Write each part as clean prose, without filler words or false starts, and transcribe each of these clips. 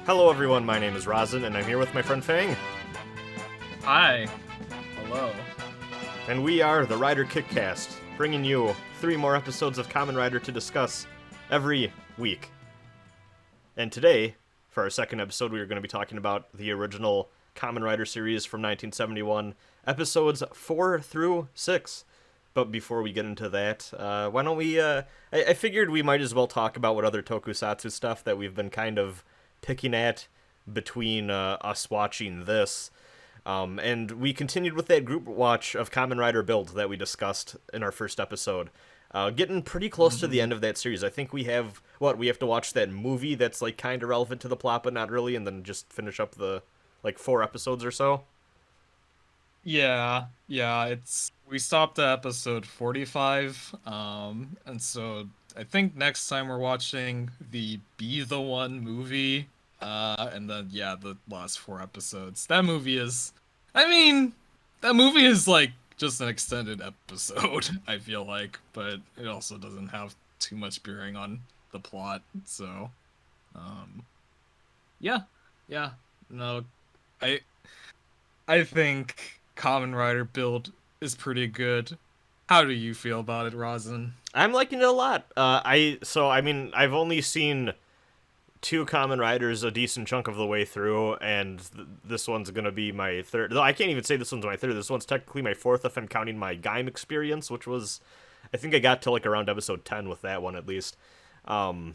Hello everyone, my name is Rasen, and I'm here with my friend Fang. Hi. Hello. And we are the Rider Kickcast, bringing you 3 more episodes of Kamen Rider to discuss every week. And today, for our second episode, we are going to be talking about the original Kamen Rider series from 1971, episodes 4 through 6. But before we get into that, why don't we, I figured we might as well talk about what other tokusatsu stuff that we've been kind of picking at between us watching this. And we continued with that group watch of Kamen Rider Build that we discussed in our first episode. Getting pretty close to the end of that series. I think we have to watch that movie that's like kind of relevant to the plot, but not really, and then just finish up the 4 episodes or so. Yeah, we stopped at episode 45, and so I think next time we're watching the Be the One movie, and then, the last 4 episodes. That movie is like just an extended episode, I feel like, but it also doesn't have too much bearing on the plot, so, no, I think Kamen Rider Build is pretty good. How do you feel about it, Rasen? I'm liking it a lot. I've only seen 2 Kamen Riders a decent chunk of the way through, and this one's gonna be my 3rd. Though I can't even say this one's my 3rd. This one's technically my 4th if I'm counting my Gaim experience, which was, I think I got to around episode 10 with that one at least. But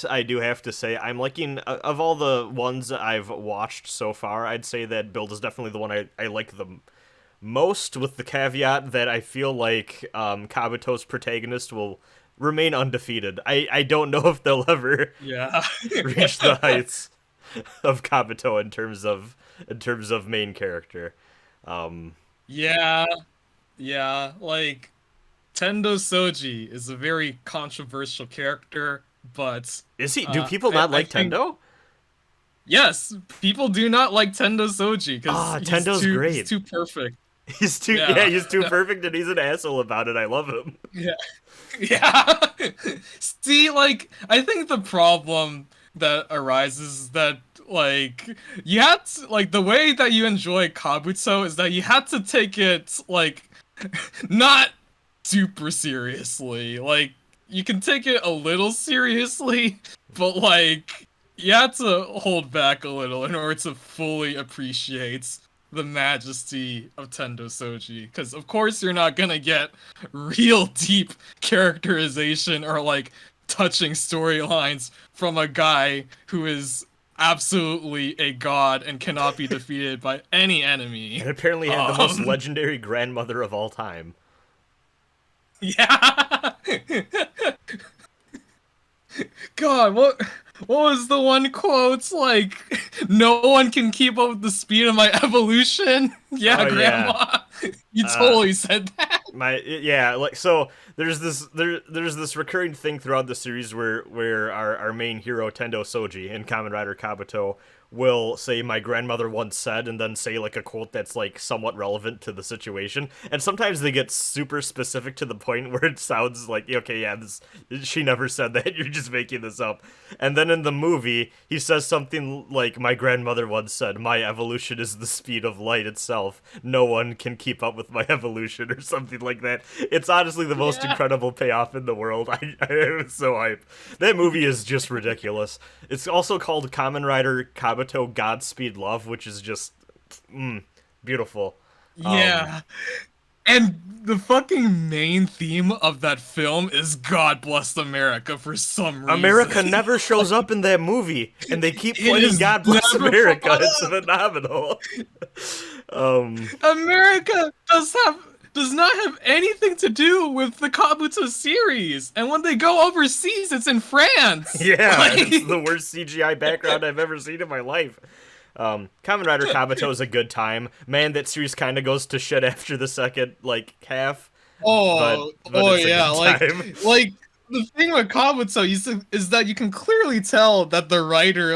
I do have to say, I'm liking, of all the ones I've watched so far, I'd say that Build is definitely the one I like the most, with the caveat that I feel like Kabuto's protagonist will remain undefeated. I don't know if they'll ever reach the heights of Kabuto in terms of main character. Tendo Soji is a very controversial character, but is he? Do people not like Tendo? Yes, people do not like Tendo Soji because Tendo's great. He's too perfect. He's too perfect, and he's an asshole about it. I love him. Yeah. See, I think the problem that arises is that, you have to, the way that you enjoy Kabuto is that you have to take it, not super seriously. You can take it a little seriously, but, you have to hold back a little in order to fully appreciate the majesty of Tendo Soji, because of course you're not gonna get real deep characterization or touching storylines from a guy who is absolutely a god and cannot be defeated by any enemy. And apparently had the most legendary grandmother of all time. Yeah. God, what was the one quote? No one can keep up with the speed of my evolution. Yeah, Grandma. Yeah. You totally said that. So there's this recurring thing throughout the series where our main hero Tendo Soji in Kamen Rider Kabuto will say "my grandmother once said" and then say a quote that's somewhat relevant to the situation. And sometimes they get super specific to the point where it sounds she never said that, you're just making this up. And then in the movie he says something like "my grandmother once said, my evolution is the speed of light itself. No one can keep up with my evolution," or something like that. It's honestly the most incredible payoff in the world. I was so hyped. That movie is just ridiculous. It's also called Kamen Rider Kabuto Godspeed Love, which is just beautiful. Yeah. And the fucking main theme of that film is God Bless America for some reason. America never shows up in that movie, and they keep playing God Bless America. It's phenomenal. America does not have anything to do with the Kabuto series, and when they go overseas, it's in France. Yeah, it's the worst CGI background I've ever seen in my life. Kamen Rider Kabuto is a good time. Man, that series kind of goes to shit after the second half. But the thing with Kabuto is that you can clearly tell that the writer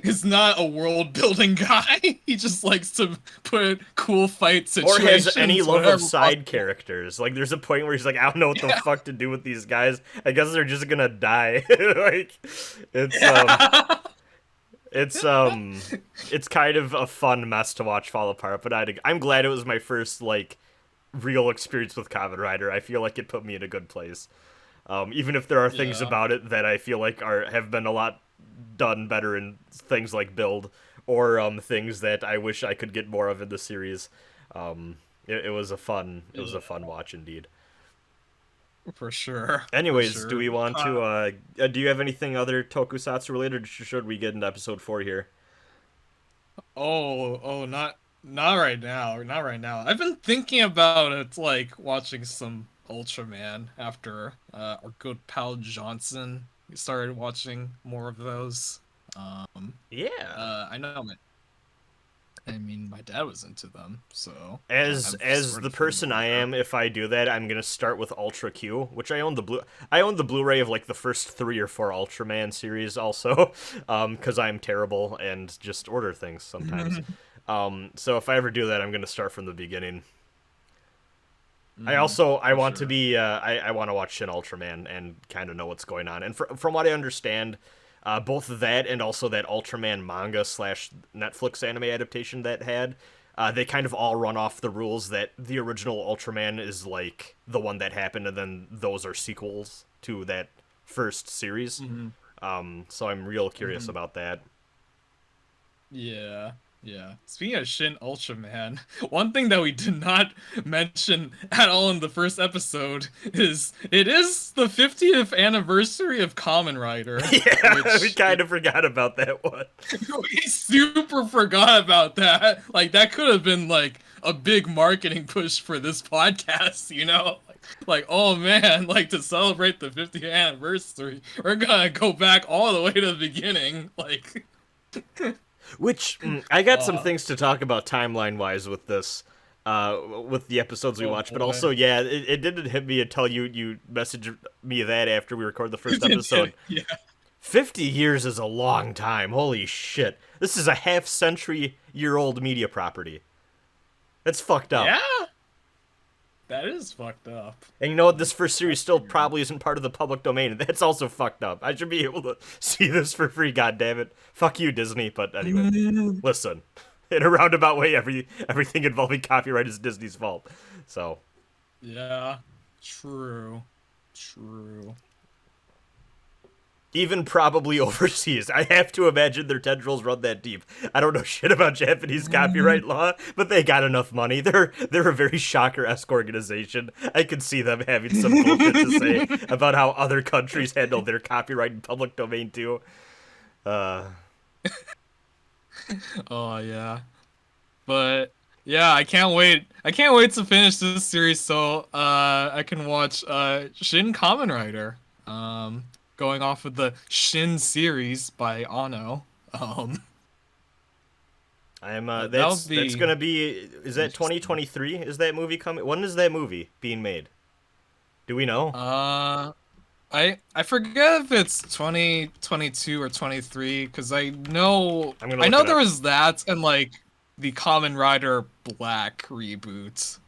is not a world building guy. He just likes to put cool fight Or situations. has any love of wherever side possible. characters. Like, there's a point where he's like, I don't know what the Yeah. fuck to do with these guys. I guess they're just gonna die. Like, it's Yeah. it's kind of a fun mess to watch fall apart. But I'm glad it was my first like real experience with Kamen Rider. I feel like it put me in a good place. Even if there are things Yeah. about it that I feel like have been a lot done better in things like build, or things that I wish I could get more of in the series. It was a fun watch indeed. For sure. Anyways, For sure. do we want to do you have anything other tokusatsu related, or should we get into episode 4 here? Not right now. Not right now. I've been thinking about it, like watching some Ultraman after our good pal Johnson. We started watching more of those. Yeah. I know. I mean, my dad was into them, so As I've sort the of person I familiar. am, if I do that, I'm gonna start with Ultra Q, which I own the Blu-ray of like the first 3 or 4 Ultraman series also, because I'm terrible and just order things sometimes. So if I ever do that, I'm gonna start from the beginning. I want to Sure. be I want to watch Shin Ultraman and kind of know what's going on. And from what I understand, both that and also that Ultraman manga slash Netflix anime adaptation that had, they kind of all run off the rules that the original Ultraman is like the one that happened, and then those are sequels to that first series. So I'm real curious about that. Yeah, yeah. Speaking of Shin Ultraman, one thing that we did not mention at all in the first episode is it is the 50th anniversary of Kamen Rider, Yeah, we which kind of forgot about that one. we super forgot about that. Like that could have been like a big marketing push for this podcast, you know? Like, oh man, like to celebrate the 50th anniversary, we're gonna go back all the way to the beginning. Like, Which I got some uh, things to talk about timeline wise with this, with the episodes we oh watched. But boy. also, yeah, it didn't hit me until you messaged me that after we recorded the first episode. Yeah. 50 years is a long time. Holy shit! This is a half-century-year-old media property. That's fucked up. Yeah, that is fucked up. And you know what? This first series That's still weird. probably isn't part of the public domain, and that's also fucked up. I should be able to see this for free. God damn it! Fuck you, Disney. But anyway. Listen, in a roundabout way, everything involving copyright is Disney's fault. So, Yeah, true, true. even probably overseas, I have to imagine their tendrils run that deep. I don't know shit about Japanese copyright law, but they got enough money. They're a very shocker-esque organization. I could see them having some bullshit to say about how other countries handle their copyright and public domain too. Uh, Oh yeah, but yeah, I can't wait. I can't wait to finish this series so I can watch Shin Kamen Rider. Going off of the Shin series by Ano. Um, I'm that'll that's be gonna be. Is that interesting. 2023? Is that movie coming? When is that movie being made? Do we know? I forget if it's 2022 or 23 because I'm gonna I look know it there up. was that and like the Kamen Rider Black reboot,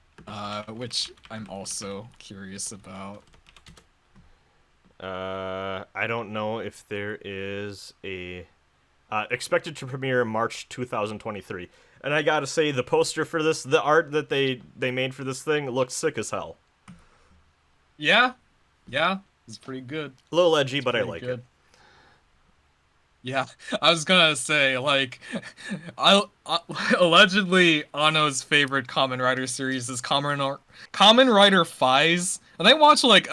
which I'm also curious about. I don't know if there is a expected to premiere March 2023. And I gotta say, the poster for this, the art that they made for this thing looks sick as hell. Yeah, yeah, it's pretty good. A little edgy, but I Pretty like it. good. Yeah, I was gonna say like, I allegedly Ano's favorite Kamen Rider series is Kamen Rider Fies, and I watched like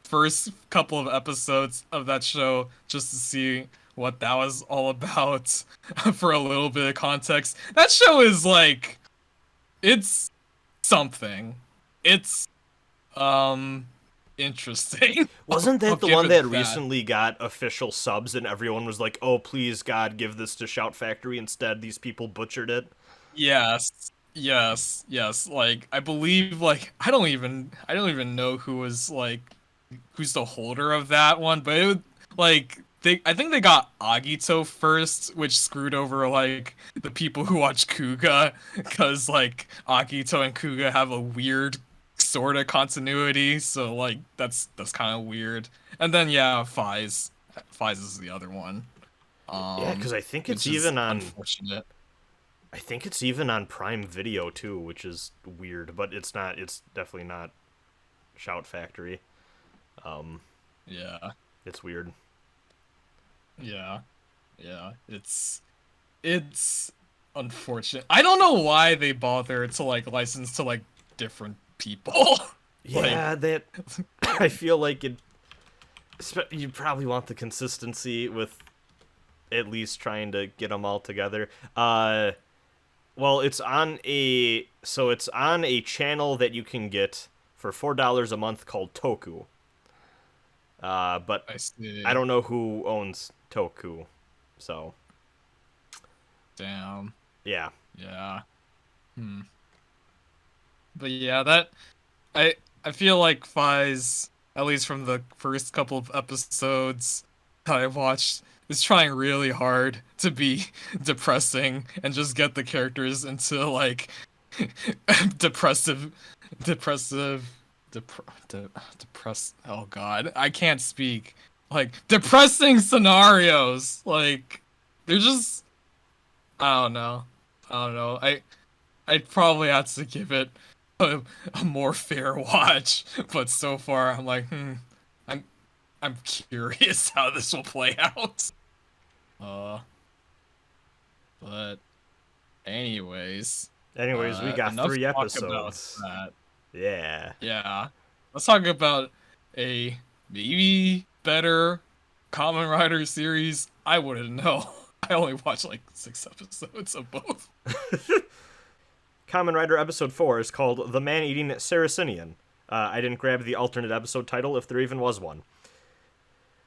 first couple of episodes of that show just to see what that was all about for a little bit of context. That show is like, it's something. It's um interesting. Wasn't I'll that the give one it that that. recently got official subs and everyone was like, "Oh, please God, give this to Shout Factory instead. These people butchered it." Yes. Yes. Yes. Like I believe like I don't even know who was like who's the holder of that one, but it would, like I think they got Agito first, which screwed over like the people who watch Kuga, because like Agito and Kuga have a weird sort of continuity, so like that's kind of weird. And then yeah, Faiz is the other one. Yeah, because I think it's even on. Unfortunate. I think it's even on Prime Video too, which is weird, but it's not. It's definitely not Shout Factory. Yeah. It's weird. Yeah. It's unfortunate. I don't know why they bother to like license to like different people. Yeah, that I feel like it. You probably want the consistency with at least trying to get them all together. Well, it's on a channel that you can get for $4 a month called Toku. But I don't know who owns Toku, so. Damn. Yeah. Yeah. But yeah, that I feel like Faiz, at least from the first couple of episodes that I watched, is trying really hard to be depressing and just get the characters into like depressed. Oh god, I can't speak. Like depressing scenarios. Like they're just. I don't know. I'd probably have to give it a more fair watch, but so far I'm like, I'm curious how this will play out. But anyways, we got 3 episodes. Yeah. Yeah. Let's talk about a maybe better Kamen Rider series. I wouldn't know. I only watched like 6 episodes of both. Kamen Rider episode 4 is called The Man-Eating Sarracennian. I didn't grab the alternate episode title if there even was one.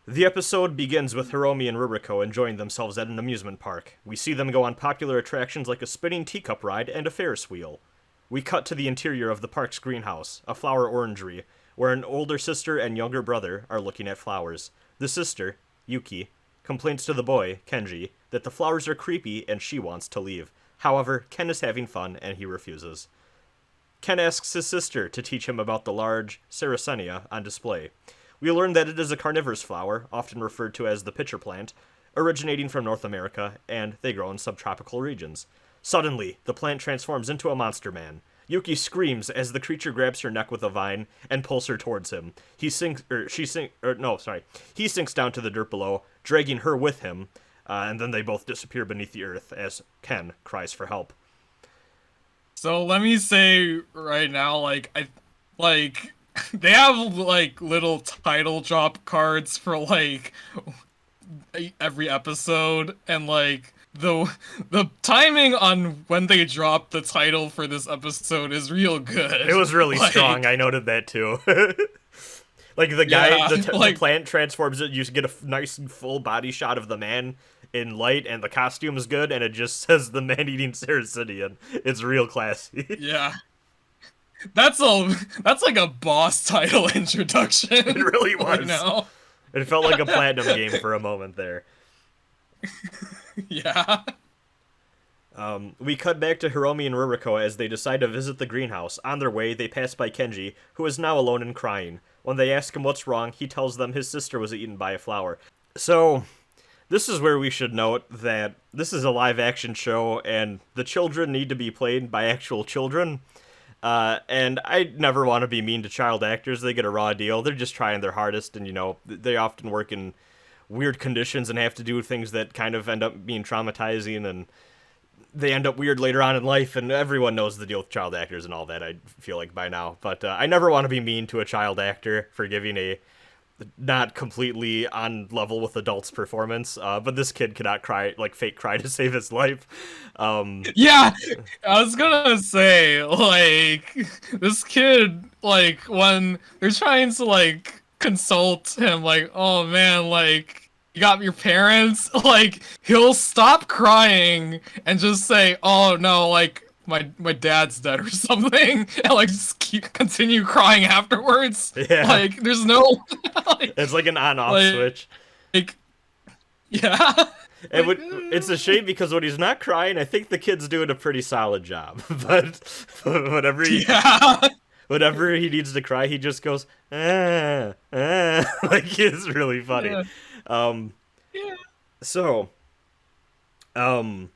The episode begins with Hiromi and Ruriko enjoying themselves at an amusement park. We see them go on popular attractions like a spinning teacup ride and a Ferris wheel. We cut to the interior of the park's greenhouse, a flower orangery, where an older sister and younger brother are looking at flowers. The sister, Yuki, complains to the boy, Kenji, that the flowers are creepy and she wants to leave. However, Ken is having fun and he refuses. Ken asks his sister to teach him about the large Sarracenia on display. We learn that it is a carnivorous flower, often referred to as the pitcher plant, originating from North America, and they grow in subtropical regions. Suddenly, the plant transforms into a monster man. Yuki screams as the creature grabs her neck with a vine and pulls her towards him. He sinks down to the dirt below, dragging her with him, and then they both disappear beneath the earth as Ken cries for help. So let me say right now, they have like little title drop cards for like every episode, and like the timing on when they drop the title for this episode is real good. It was really strong. I noted that too. Like the guy, the plant transforms it. You get a nice full body shot of the man in light, and the costume is good, and it just says the man-eating Sarracennian. It's real classy. Yeah. That's like a boss title introduction. It really was. Right now. It felt like a platinum game for a moment there. Yeah. We cut back to Hiromi and Ruriko as they decide to visit the greenhouse. On their way, they pass by Kenji, who is now alone and crying. When they ask him what's wrong, he tells them his sister was eaten by a flower. So, this is where we should note that this is a live-action show, and the children need to be played by actual children. And I never want to be mean to child actors. They get a raw deal. They're just trying their hardest, and, they often work in weird conditions and have to do things that kind of end up being traumatizing, and they end up weird later on in life, and everyone knows the deal with child actors and all that, I feel like, by now. But I never want to be mean to a child actor for giving a not completely on level with adults performance, but this kid cannot fake cry to save his life. Yeah, I was gonna say, this kid, when they're trying to, consult him, oh man, you got your parents, he'll stop crying and just say, oh no, my dad's dead or something, and like just continue crying afterwards. Yeah. Like there's no like, It's like an on-off like, switch. like yeah. It's a shame because when he's not crying, I think the kid's doing a pretty solid job. But whenever he needs to cry, he just goes, like it's really funny. Yeah. Um, Yeah. so, where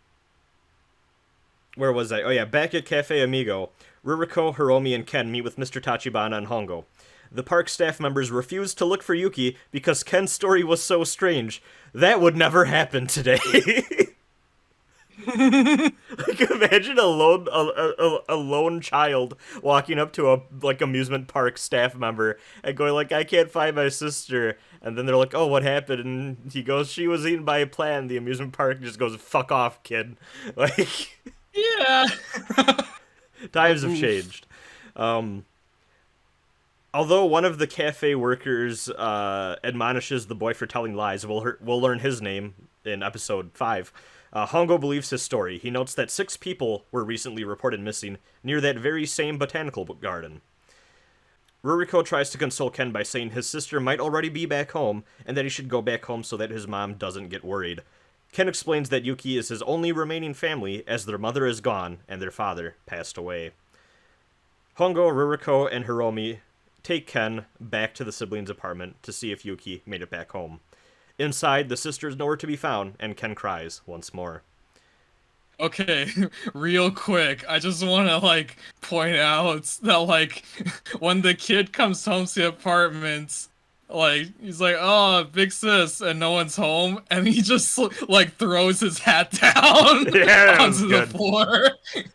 was I? Oh yeah, back at Cafe Amigo, Ruriko, Hiromi, and Ken meet with Mr. Tachibana and Hongo. The park staff members refuse to look for Yuki because Ken's story was so strange. That would never happen today. Like, imagine a lone child walking up to a amusement park staff member and going like, "I can't find my sister," and then they're like, "Oh, what happened?" And he goes, "She was eaten by a plant." The amusement park just goes, "Fuck off, kid." Like, Yeah. times have changed. Although one of the cafe workers admonishes the boy for telling lies, we'll learn his name in episode 5. Hongo believes his story. He notes that 6 people were recently reported missing near that very same botanical garden. Ruriko tries to console Ken by saying his sister might already be back home, and that he should go back home so that his mom doesn't get worried. Ken explains that Yuki is his only remaining family, as their mother is gone and their father passed away. Hongo, Ruriko, and Hiromi take Ken back to the siblings' apartment to see if Yuki made it back home. Inside, the sister is nowhere to be found, and Ken cries once more. Okay, real quick, I just want to point out that when the kid comes home to the apartment, he's like, "Oh, big sis," and no one's home, and he just throws his hat down Yeah, onto the good. floor.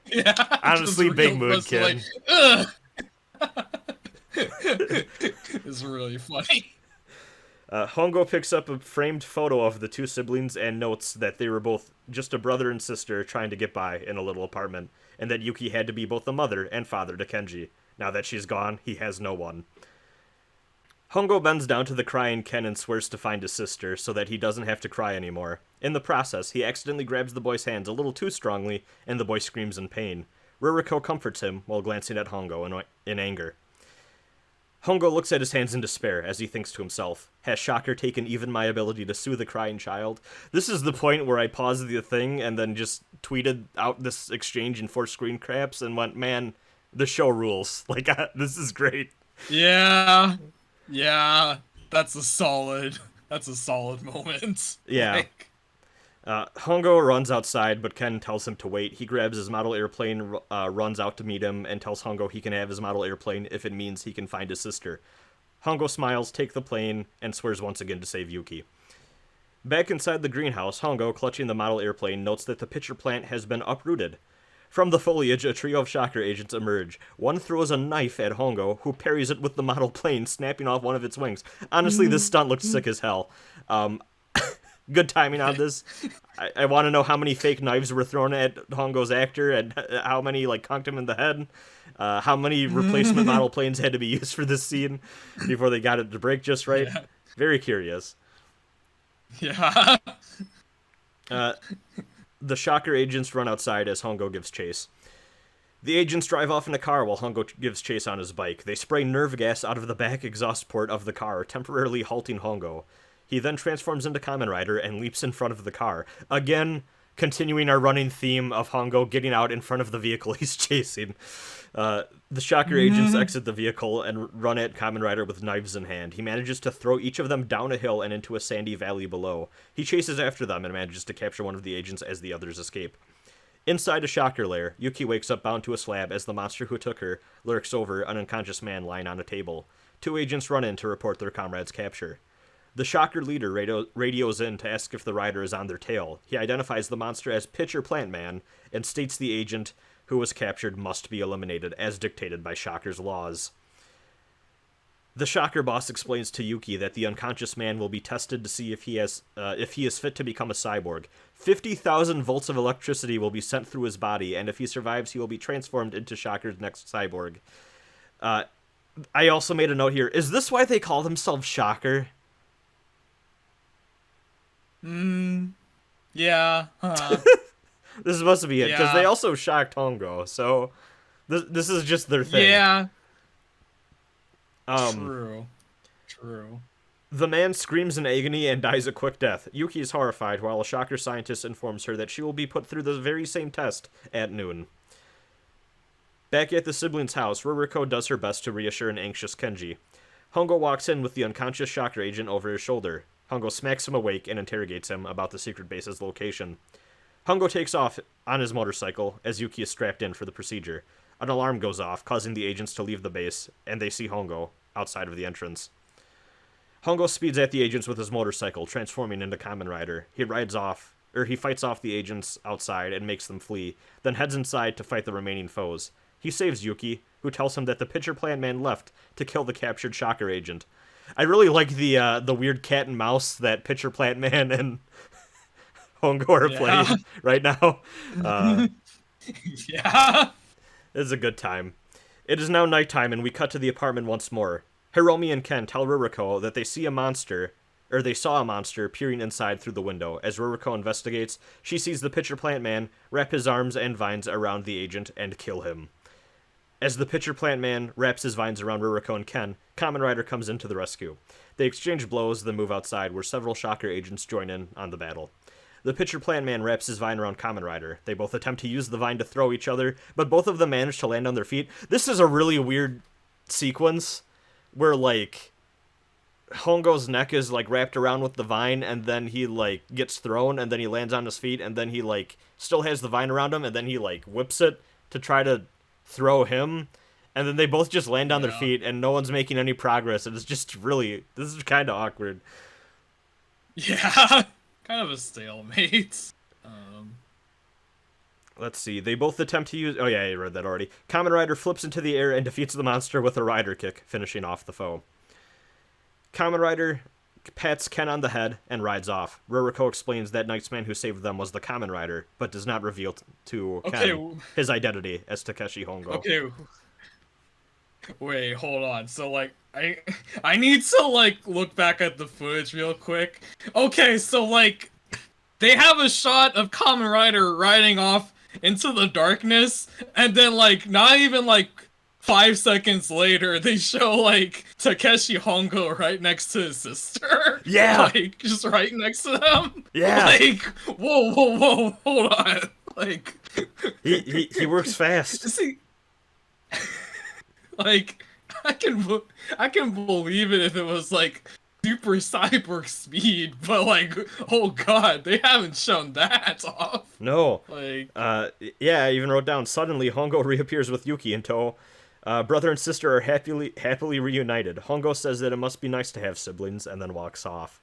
Yeah, Honestly, big mood, kid. Ugh. It's really funny. Hongo picks up a framed photo of the 2 siblings and notes that they were both just a brother and sister trying to get by in a little apartment, and that Yuki had to be both the mother and father to Kenji. Now that she's gone, he has no one. Hongo bends down to the crying Ken and swears to find his sister so that he doesn't have to cry anymore. In the process, he accidentally grabs the boy's hands a little too strongly, and the boy screams in pain. Ruriko comforts him while glancing at Hongo in anger. Hongo looks at his hands in despair as he thinks to himself, "Has Shocker taken even my ability to soothe a crying child?" This is the point where I paused the thing and then just tweeted out this exchange in 4 screen caps and went, "Man, the show rules. This is great." Yeah, that's a solid moment. Yeah. Hongo runs outside, but Ken tells him to wait. He grabs his model airplane, runs out to meet him, and tells Hongo he can have his model airplane if it means he can find his sister. Hongo smiles, takes the plane, and swears once again to save Yuki. Back inside the greenhouse, Hongo, clutching the model airplane, notes that the pitcher plant has been uprooted. From the foliage, a trio of Shocker agents emerge. One throws a knife at Hongo, who parries it with the model plane, snapping off one of its wings. Honestly, this stunt looks sick as hell. Good timing on this. I want to know how many fake knives were thrown at Hongo's actor and how many conked him in the head. How many replacement model planes had to be used for this scene before they got it to break just right. Yeah. Very curious. Yeah. The Shocker agents run outside as Hongo gives chase. The agents drive off in a car while Hongo gives chase on his bike. They spray nerve gas out of the back exhaust port of the car, temporarily halting Hongo. He then transforms into Kamen Rider and leaps in front of the car. Again, continuing our running theme of Hongo getting out in front of the vehicle he's chasing. The Shocker agents exit the vehicle and run at Kamen Rider with knives in hand. He manages to throw each of them down a hill and into a sandy valley below. He chases after them and manages to capture one of the agents as the others escape. Inside a Shocker lair, Yuki wakes up bound to a slab as the monster who took her lurks over an unconscious man lying on a table. 2 agents run in to report their comrade's capture. The Shocker leader radios in to ask if the rider is on their tail. He identifies the monster as Pitcher Plant Man and states the agent who was captured must be eliminated, as dictated by Shocker's laws. The Shocker boss explains to Yuki that the unconscious man will be tested to see if he is fit to become a cyborg. 50,000 volts of electricity will be sent through his body, and if he survives, he will be transformed into Shocker's next cyborg. I also made a note here. Is this why they call themselves Shocker? Yeah. Huh. This is supposed to be it, because Yeah. they also shocked Hongo, so this is just their thing. Yeah. Um, True. The man screams in agony and dies a quick death. Yuki is horrified, while a shocker scientist informs her that she will be put through the very same test at noon. Back at the siblings' house, Ruriko does her best to reassure an anxious Kenji. Hongo walks in with the unconscious shocker agent over his shoulder. Hongo smacks him awake and interrogates him about the secret base's location. Hongo takes off on his motorcycle as Yuki is strapped in for the procedure. An alarm goes off, causing the agents to leave the base, and they see Hongo outside of the entrance. Hongo speeds at the agents with his motorcycle, transforming into Kamen Rider. He fights off the agents outside and makes them flee, then heads inside to fight the remaining foes. He saves Yuki, who tells him that the Pitcher Plant Man left to kill the captured shocker agent. I really like the weird cat and mouse that Pitcher Plant Man and Hongo are playing right now. Yeah. It's a good time. It is now nighttime, and we cut to the apartment once more. Hiromi and Ken tell Ruriko that they saw a monster peering inside through the window. As Ruriko investigates, she sees the Pitcher Plant Man wrap his arms and vines around the agent and kill him. As the Pitcher Plant Man wraps his vines around Ruriko and Ken, Kamen Rider comes in to the rescue. They exchange blows, then move outside, where several shocker agents join in on the battle. The Pitcher Plant Man wraps his vine around Kamen Rider. They both attempt to use the vine to throw each other, but both of them manage to land on their feet. This is a really weird sequence where, like, Hongo's neck is, like, wrapped around with the vine, and then he, like, gets thrown, and then he lands on his feet, and then he, like, still has the vine around him, and then he, like, whips it to try to throw him, and then they both just land on their feet, and no one's making any progress, and it's just really, this is kind of awkward. Yeah. Kind of a stalemate. Let's see. They both attempt to use... Oh, yeah, you read that already. Kamen Rider flips into the air and defeats the monster with a rider kick, finishing off the foe. Kamen Rider pats Ken on the head and rides off. Ruriko explains that Knightsman who saved them was the Kamen Rider, but does not reveal to Ken his identity as Takeshi Hongo. Okay. Wait, hold on. So, like, I need to, like, look back at the footage real quick. Okay, so, like, they have a shot of Kamen Rider riding off into the darkness, and then, like, not even, like, 5 seconds later, they show, like, Takeshi Hongo right next to his sister. Yeah! Like, just right next to them. Yeah! Like, whoa, hold on. Like... He works fast. See... Like, I can believe it if it was, like, super cyborg speed, but, like, oh god, they haven't shown that off. No. Like... yeah, I even wrote down, suddenly Hongo reappears with Yuki in tow. Brother and sister are happily reunited. Hongo says that it must be nice to have siblings, and then walks off.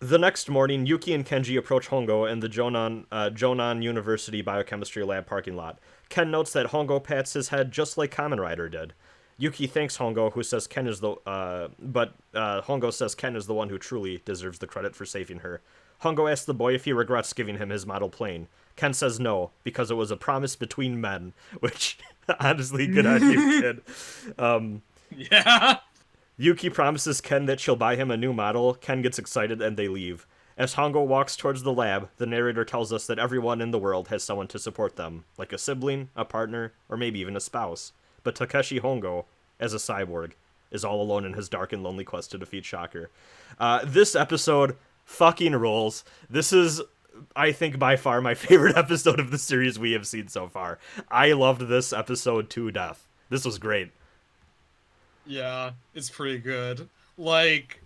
The next morning, Yuki and Kenji approach Hongo in the Jonan University Biochemistry Lab parking lot. Ken notes that Hongo pats his head just like Kamen Rider did. Yuki thanks Hongo, who says Ken is Hongo says Ken is the one who truly deserves the credit for saving her. Hongo asks the boy if he regrets giving him his model plane. Ken says no, because it was a promise between men, which, honestly, good on you, kid. Yeah. Yuki promises Ken that she'll buy him a new model. Ken gets excited and they leave. As Hongo walks towards the lab, the narrator tells us that everyone in the world has someone to support them, like a sibling, a partner, or maybe even a spouse. But Takeshi Hongo, as a cyborg, is all alone in his dark and lonely quest to defeat Shocker. This episode fucking rules. This is, I think, by far my favorite episode of the series we have seen so far. I loved this episode to death. This was great. Yeah, it's pretty good. Like,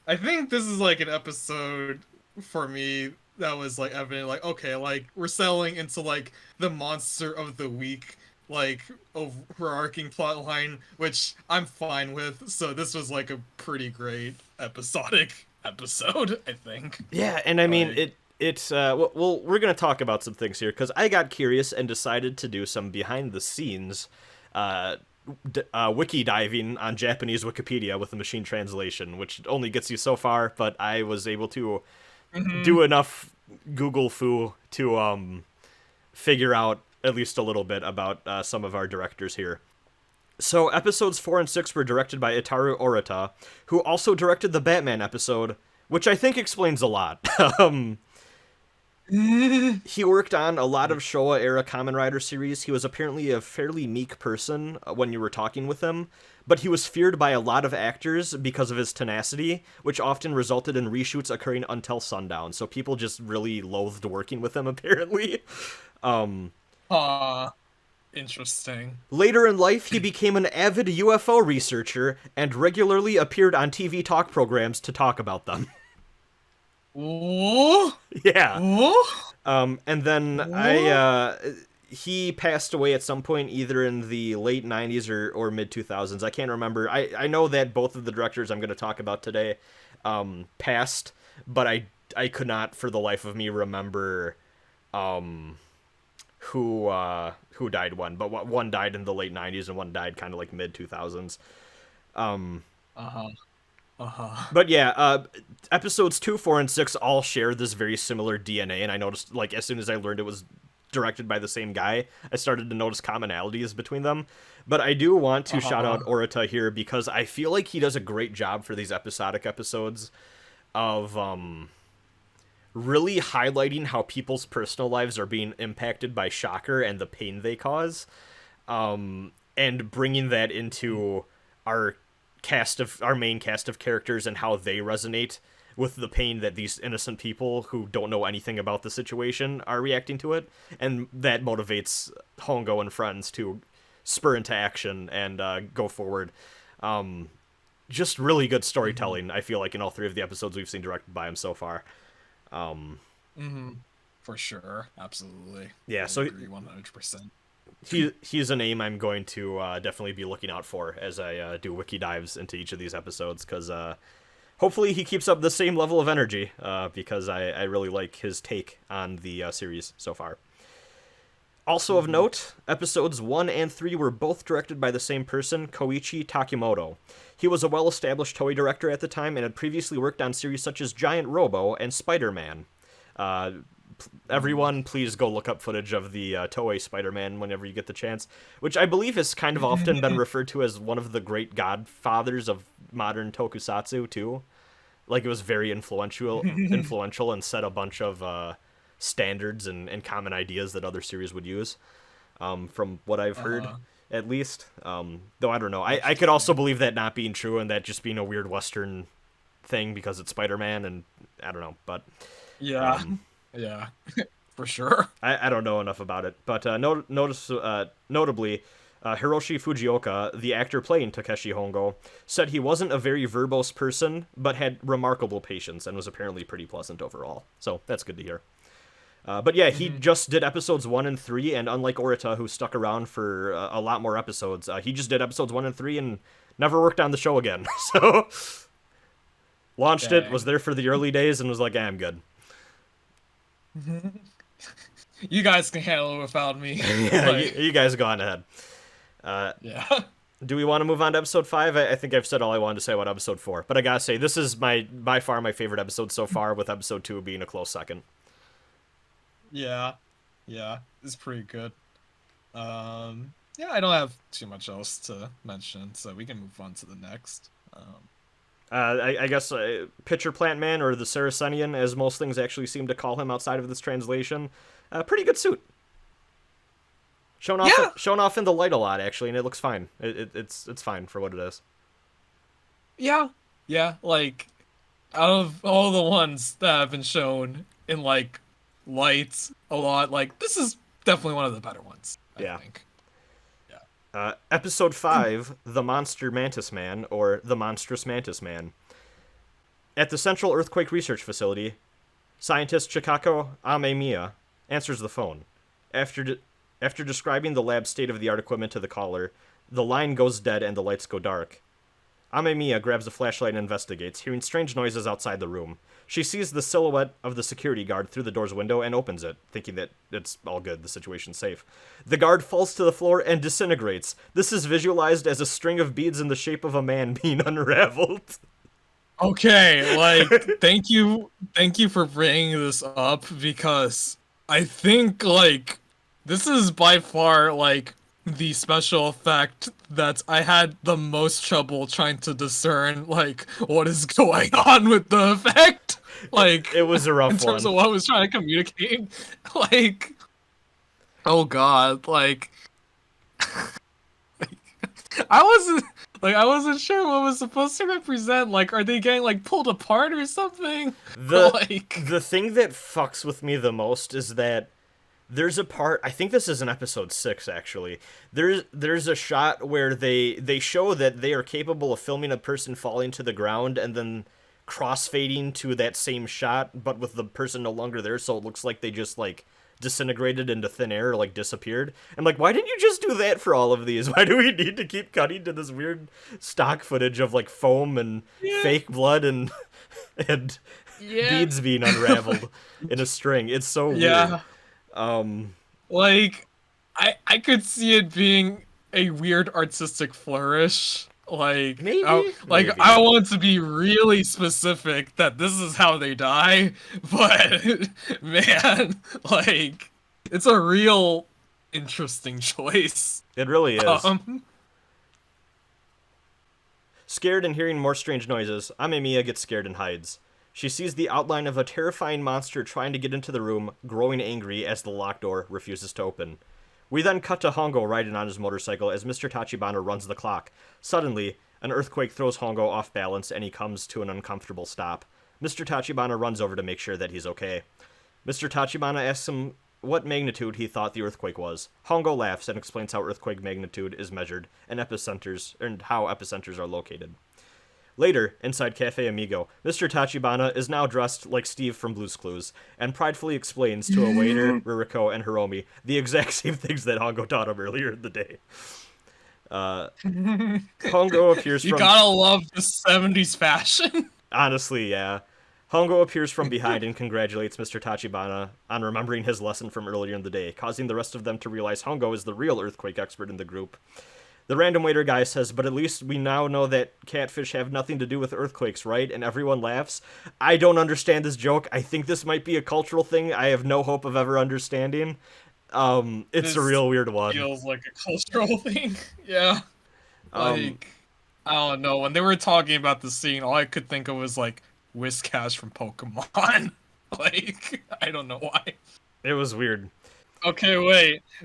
I think this is, like, an episode, for me, that was, like, evident, like, okay, like, we're settling into, like, the monster of the week, like, overarching plotline, which I'm fine with, so this was, like, a pretty great episodic episode, I think. Yeah, and I mean, it's well, we're gonna talk about some things here, because I got curious and decided to do some behind-the-scenes, wiki diving on Japanese Wikipedia with a machine translation, which only gets you so far, but I was able to do enough Google foo to figure out at least a little bit about some of our directors here. So episodes 4 and 6 were directed by Itaru Orita, who also directed the Batman episode, which I think explains a lot. He worked on a lot of Showa-era Kamen Rider series. He was apparently a fairly meek person when you were talking with him, but he was feared by a lot of actors because of his tenacity, which often resulted in reshoots occurring until sundown. So people just really loathed working with him, apparently. Interesting. Later in life, he became an avid UFO researcher and regularly appeared on TV talk programs to talk about them. Ooh. Yeah. Ooh. And then he passed away at some point, either in the late 90s or mid 2000s. I can't remember. I know that both of the directors I'm going to talk about today passed, but I could not for the life of me remember who died when. But one died in the late 90s and one died kind of like mid 2000s. But yeah, episodes 2, 4, and 6 all share this very similar DNA, and I noticed, like, as soon as I learned it was directed by the same guy, I started to notice commonalities between them. But I do want to shout out Orita here, because I feel like he does a great job for these episodic episodes of really highlighting how people's personal lives are being impacted by Shocker and the pain they cause, and bringing that into our main cast of characters and how they resonate with the pain that these innocent people who don't know anything about the situation are reacting to it, and that motivates Hongo and friends to spur into action and go forward. Just really good storytelling, I feel like, in all 3 of the episodes we've seen directed by him so far. For sure, absolutely. Yeah, I so agree 100%. He's a name I'm going to definitely be looking out for as I do wiki dives into each of these episodes, because hopefully he keeps up the same level of energy, because I really like his take on the series so far. Also of note, episodes 1 and 3 were both directed by the same person, Koichi Takimoto. He was a well-established Toei director at the time and had previously worked on series such as Giant Robo and Spider-Man. Everyone, please go look up footage of the Toei Spider-Man whenever you get the chance, which I believe has kind of often been referred to as one of the great godfathers of modern tokusatsu, too. Like, it was very influential and set a bunch of standards and common ideas that other series would use, from what I've heard, at least. Though I don't know. I could also believe that not being true and that just being a weird Western thing because it's Spider-Man, and I don't know, but... Yeah. Yeah, for sure. I don't know enough about it, but notably, Hiroshi Fujioka, the actor playing Takeshi Hongo, said he wasn't a very verbose person, but had remarkable patience and was apparently pretty pleasant overall. So that's good to hear. But yeah, he just did episodes 1 and 3, and unlike Orita, who stuck around for a lot more episodes, he just did episodes 1 and 3 and never worked on the show again. So, launched it, was there for the early days, and was like, I'm good. You guys can handle it without me. Yeah, you guys go on ahead. Yeah. Do we want to move on to episode 5? I think I've said all I wanted to say about episode 4, but I gotta say, this is by far my favorite episode so far, with episode 2 being a close second. Yeah, it's pretty good. Yeah, I don't have too much else to mention, so we can move on to the next. I guess Pitcher Plant Man, or the Sarracennian, as most things actually seem to call him outside of this translation. Pretty good suit. Shown off in the light a lot, actually, and it looks fine. It's fine for what it is. Yeah, like, out of all the ones that have been shown in, like, lights a lot, like, this is definitely one of the better ones, I think. Episode 5, The Monster Mantis Man, or The Monstrous Mantis Man. At the Central Earthquake Research Facility, scientist Chikako Amemiya answers the phone. After describing the lab's state-of-the-art equipment to the caller, the line goes dead and the lights go dark. Amemiya grabs a flashlight and investigates, hearing strange noises outside the room. She sees the silhouette of the security guard through the door's window and opens it, thinking that it's all good, the situation's safe. The guard falls to the floor and disintegrates. This is visualized as a string of beads in the shape of a man being unraveled. Okay, like, thank you for bringing this up, because I think, like, this is by far, like, the special effect that I had the most trouble trying to discern, like, what is going on with the effect. Like, It was a rough in terms one. of what I was trying to communicate. Like, oh god, like, I wasn't sure what was supposed to represent. Like, are they getting like pulled apart or something? The thing that fucks with me the most is that there's a part, I think this is in episode 6 actually. There's a shot where they show that they are capable of filming a person falling to the ground and then crossfading to that same shot, but with the person no longer there, so it looks like they just like disintegrated into thin air or like disappeared. I'm like, why didn't you just do that for all of these? Why do we need to keep cutting to this weird stock footage of like foam and fake blood and and beads being unraveled in a string? It's so weird. Like, I could see it being a weird artistic flourish. Like, Maybe. I want to be really specific that this is how they die, but man, like, it's a real interesting choice. It really is. Scared and hearing more strange noises, Amemiya gets scared and hides. She sees the outline of a terrifying monster trying to get into the room, growing angry as the locked door refuses to open. We then cut to Hongo riding on his motorcycle as Mr. Tachibana runs the clock. Suddenly, an earthquake throws Hongo off balance and he comes to an uncomfortable stop. Mr. Tachibana runs over to make sure that he's okay. Mr. Tachibana asks him what magnitude he thought the earthquake was. Hongo laughs and explains how earthquake magnitude is measured and how epicenters are located. Later, inside Cafe Amigo, Mr. Tachibana is now dressed like Steve from Blue's Clues, and pridefully explains to a waiter, Ririko, and Hiromi the exact same things that Hongo taught him earlier in the day. Hongo appears from... You gotta love the 70s fashion. Honestly, yeah. Hongo appears from behind and congratulates Mr. Tachibana on remembering his lesson from earlier in the day, causing the rest of them to realize Hongo is the real earthquake expert in the group. The random waiter guy says, but at least we now know that catfish have nothing to do with earthquakes, right? And everyone laughs. I don't understand this joke. I think this might be a cultural thing I have no hope of ever understanding. It's a real weird one. Feels like a cultural thing. Yeah. Like, I don't know. When they were talking about the scene, all I could think of was, like, Whiscash from Pokemon. Like, I don't know why. It was weird. Okay,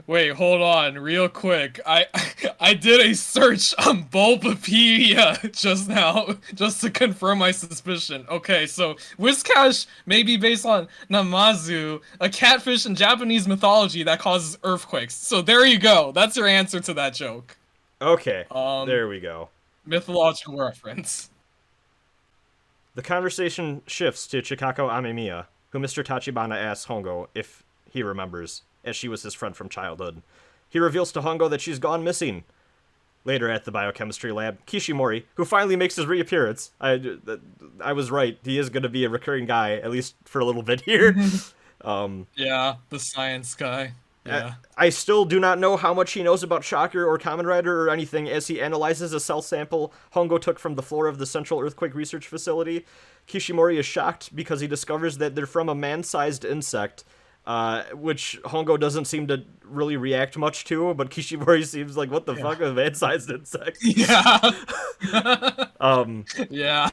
wait, hold on, real quick. I did a search on Bulbapedia just now, just to confirm my suspicion. Okay, so Whiscash may be based on Namazu, a catfish in Japanese mythology that causes earthquakes. So there you go. That's your answer to that joke. Okay, there we go. Mythological reference. The conversation shifts to Chikako Amemiya, who Mr. Tachibana asks Hongo if he remembers, as she was his friend from childhood. He reveals to Hongo that she's gone missing. Later at the biochemistry lab, Kishimori, who finally makes his reappearance. I was right. He is going to be a recurring guy, at least for a little bit here. Yeah, the science guy. Yeah. I still do not know how much he knows about Shocker or Kamen Rider or anything as he analyzes a cell sample Hongo took from the floor of the Central Earthquake Research Facility. Kishimori is shocked because he discovers that they're from a man-sized insect, which Hongo doesn't seem to really react much to, but Kishimori seems like, what the fuck, a man-sized insect? Yeah. Yeah.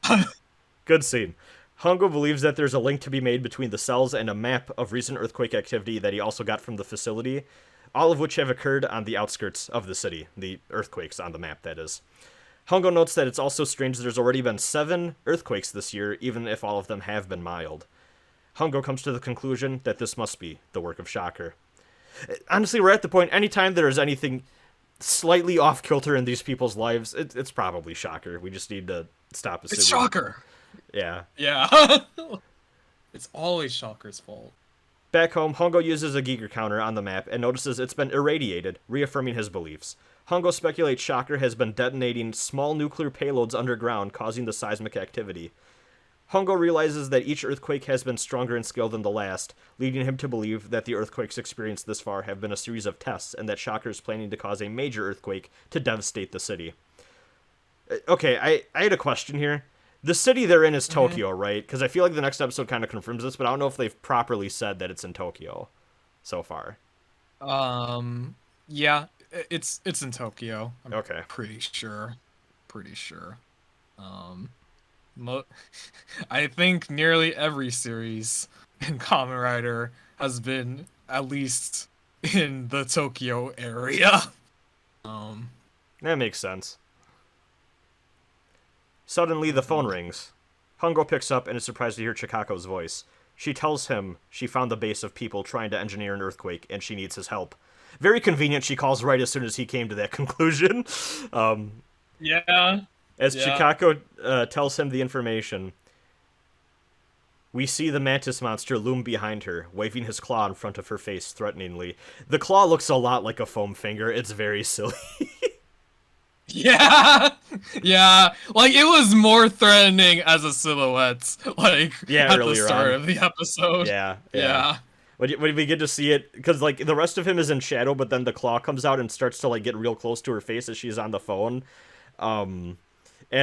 Good scene. Hongo believes that there's a link to be made between the cells and a map of recent earthquake activity that he also got from the facility, all of which have occurred on the outskirts of the city, the earthquakes on the map, that is. Hongo notes that it's also strange there's already been 7 earthquakes this year, even if all of them have been mild. Hongo comes to the conclusion that this must be the work of Shocker. Honestly, we're at the point, anytime there's anything slightly off-kilter in these people's lives, it's probably Shocker. We just need to stop assuming. It's Shocker! Yeah. Yeah. It's always Shocker's fault. Back home, Hongo uses a Geiger counter on the map and notices it's been irradiated, reaffirming his beliefs. Hongo speculates Shocker has been detonating small nuclear payloads underground, causing the seismic activity. Hongo realizes that each earthquake has been stronger in scale than the last, leading him to believe that the earthquakes experienced this far have been a series of tests and that Shocker is planning to cause a major earthquake to devastate the city. Okay, I had a question here. The city they're in is Tokyo, right? Because I feel like the next episode kind of confirms this, but I don't know if they've properly said that it's in Tokyo so far. Yeah, it's in Tokyo. I'm okay. Pretty sure. Mo- I think nearly every series in Kamen Rider has been at least in the Tokyo area. Um, That makes sense. Suddenly, the phone rings. Hongo picks up and is surprised to hear Chikako's voice. She tells him she found the base of people trying to engineer an earthquake, and she needs his help. Very convenient she calls right as soon as he came to that conclusion. yeah. As Yeah. Chikako tells him the information, we see the Mantis monster loom behind her, waving his claw in front of her face threateningly. The claw looks a lot like a foam finger. It's very silly. Yeah, yeah. Like it was more threatening as a silhouette. Like Yeah, at the earlier start on. of the episode. Yeah. When we get to see it, because like the rest of him is in shadow, but then the claw comes out and starts to like get real close to her face as she's on the phone, and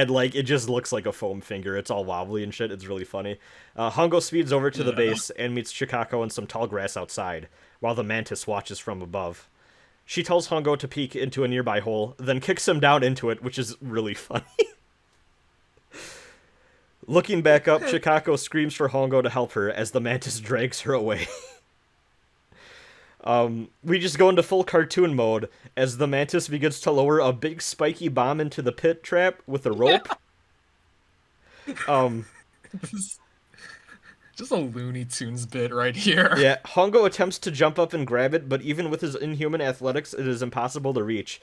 like it just looks like a foam finger. It's all wobbly and shit. It's really funny. Hongo speeds over to the base and meets Chikako in some tall grass outside, while the Mantis watches from above. She tells Hongo to peek into a nearby hole, then kicks him down into it, which is really funny. Looking back up, Chikako screams for Hongo to help her as the Mantis drags her away. We just go into full cartoon mode as the Mantis begins to lower a big spiky bomb into the pit trap with a rope. Just a Looney Tunes bit right here. Yeah, Hongo attempts to jump up and grab it, but even with his inhuman athletics, it is impossible to reach.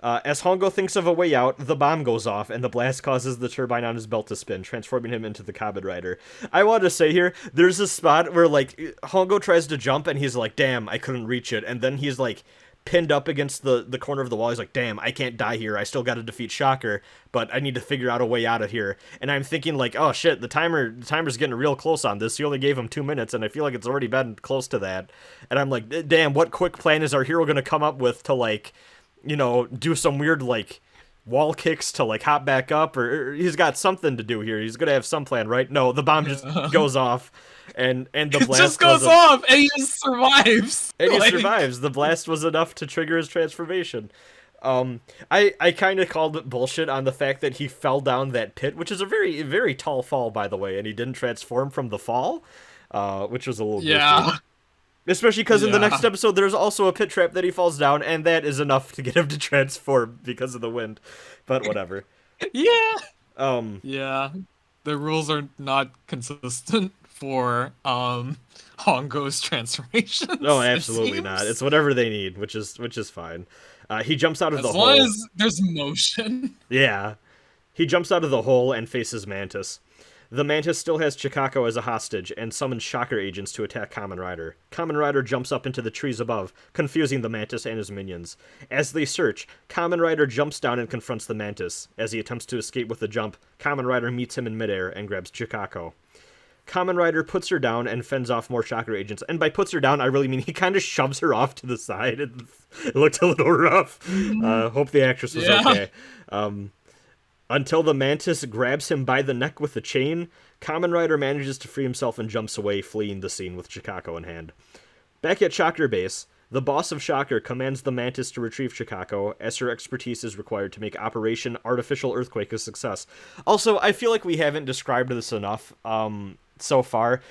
As Hongo thinks of a way out, the bomb goes off, and the blast causes the turbine on his belt to spin, transforming him into the Kamen Rider. I want to say here, there's a spot where, like, Hongo tries to jump, and he's like, damn, I couldn't reach it, and then he's, like, pinned up against the corner of the wall. He's like, damn, I can't die here. I still got to defeat Shocker, but I need to figure out a way out of here. And I'm thinking like, oh shit, the timer's getting real close on this. You only gave him 2 minutes, and I feel like it's already been close to that. And I'm like, damn, what quick plan is our hero gonna come up with to like, you know, do some weird like wall kicks to like hop back up, or he's got something to do here. He's gonna have some plan, right? No, the bomb just goes off. And the blast just goes off, and he just survives. And he survives. The blast was enough to trigger his transformation. I kind of called it bullshit on the fact that he fell down that pit, which is a very, very tall fall, by the way, and he didn't transform from the fall, which was a little goofy. Especially because in the next episode, there's also a pit trap that he falls down, and that is enough to get him to transform because of the wind. But whatever. Yeah. Yeah. The rules are not consistent for Hongo's transformation. No, absolutely not. It's whatever they need, which is fine. He jumps out of the hole. As long as there's motion. Yeah. He jumps out of the hole and faces Mantis. The Mantis still has Chikako as a hostage and summons Shocker agents to attack Kamen Rider. Kamen Rider jumps up into the trees above, confusing the Mantis and his minions. As they search, Kamen Rider jumps down and confronts the Mantis. As he attempts to escape with a jump, Kamen Rider meets him in midair and grabs Chikako. Kamen Rider puts her down and fends off more Shocker agents. And by puts her down, I really mean he kind of shoves her off to the side. It looked a little rough. Hope the actress was okay. Until the Mantis grabs him by the neck with a chain, Kamen Rider manages to free himself and jumps away, fleeing the scene with Chikako in hand. Back at Shocker Base, the boss of Shocker commands the Mantis to retrieve Chikako, as her expertise is required to make Operation Artificial Earthquake a success. Also, I feel like we haven't described this enough so far.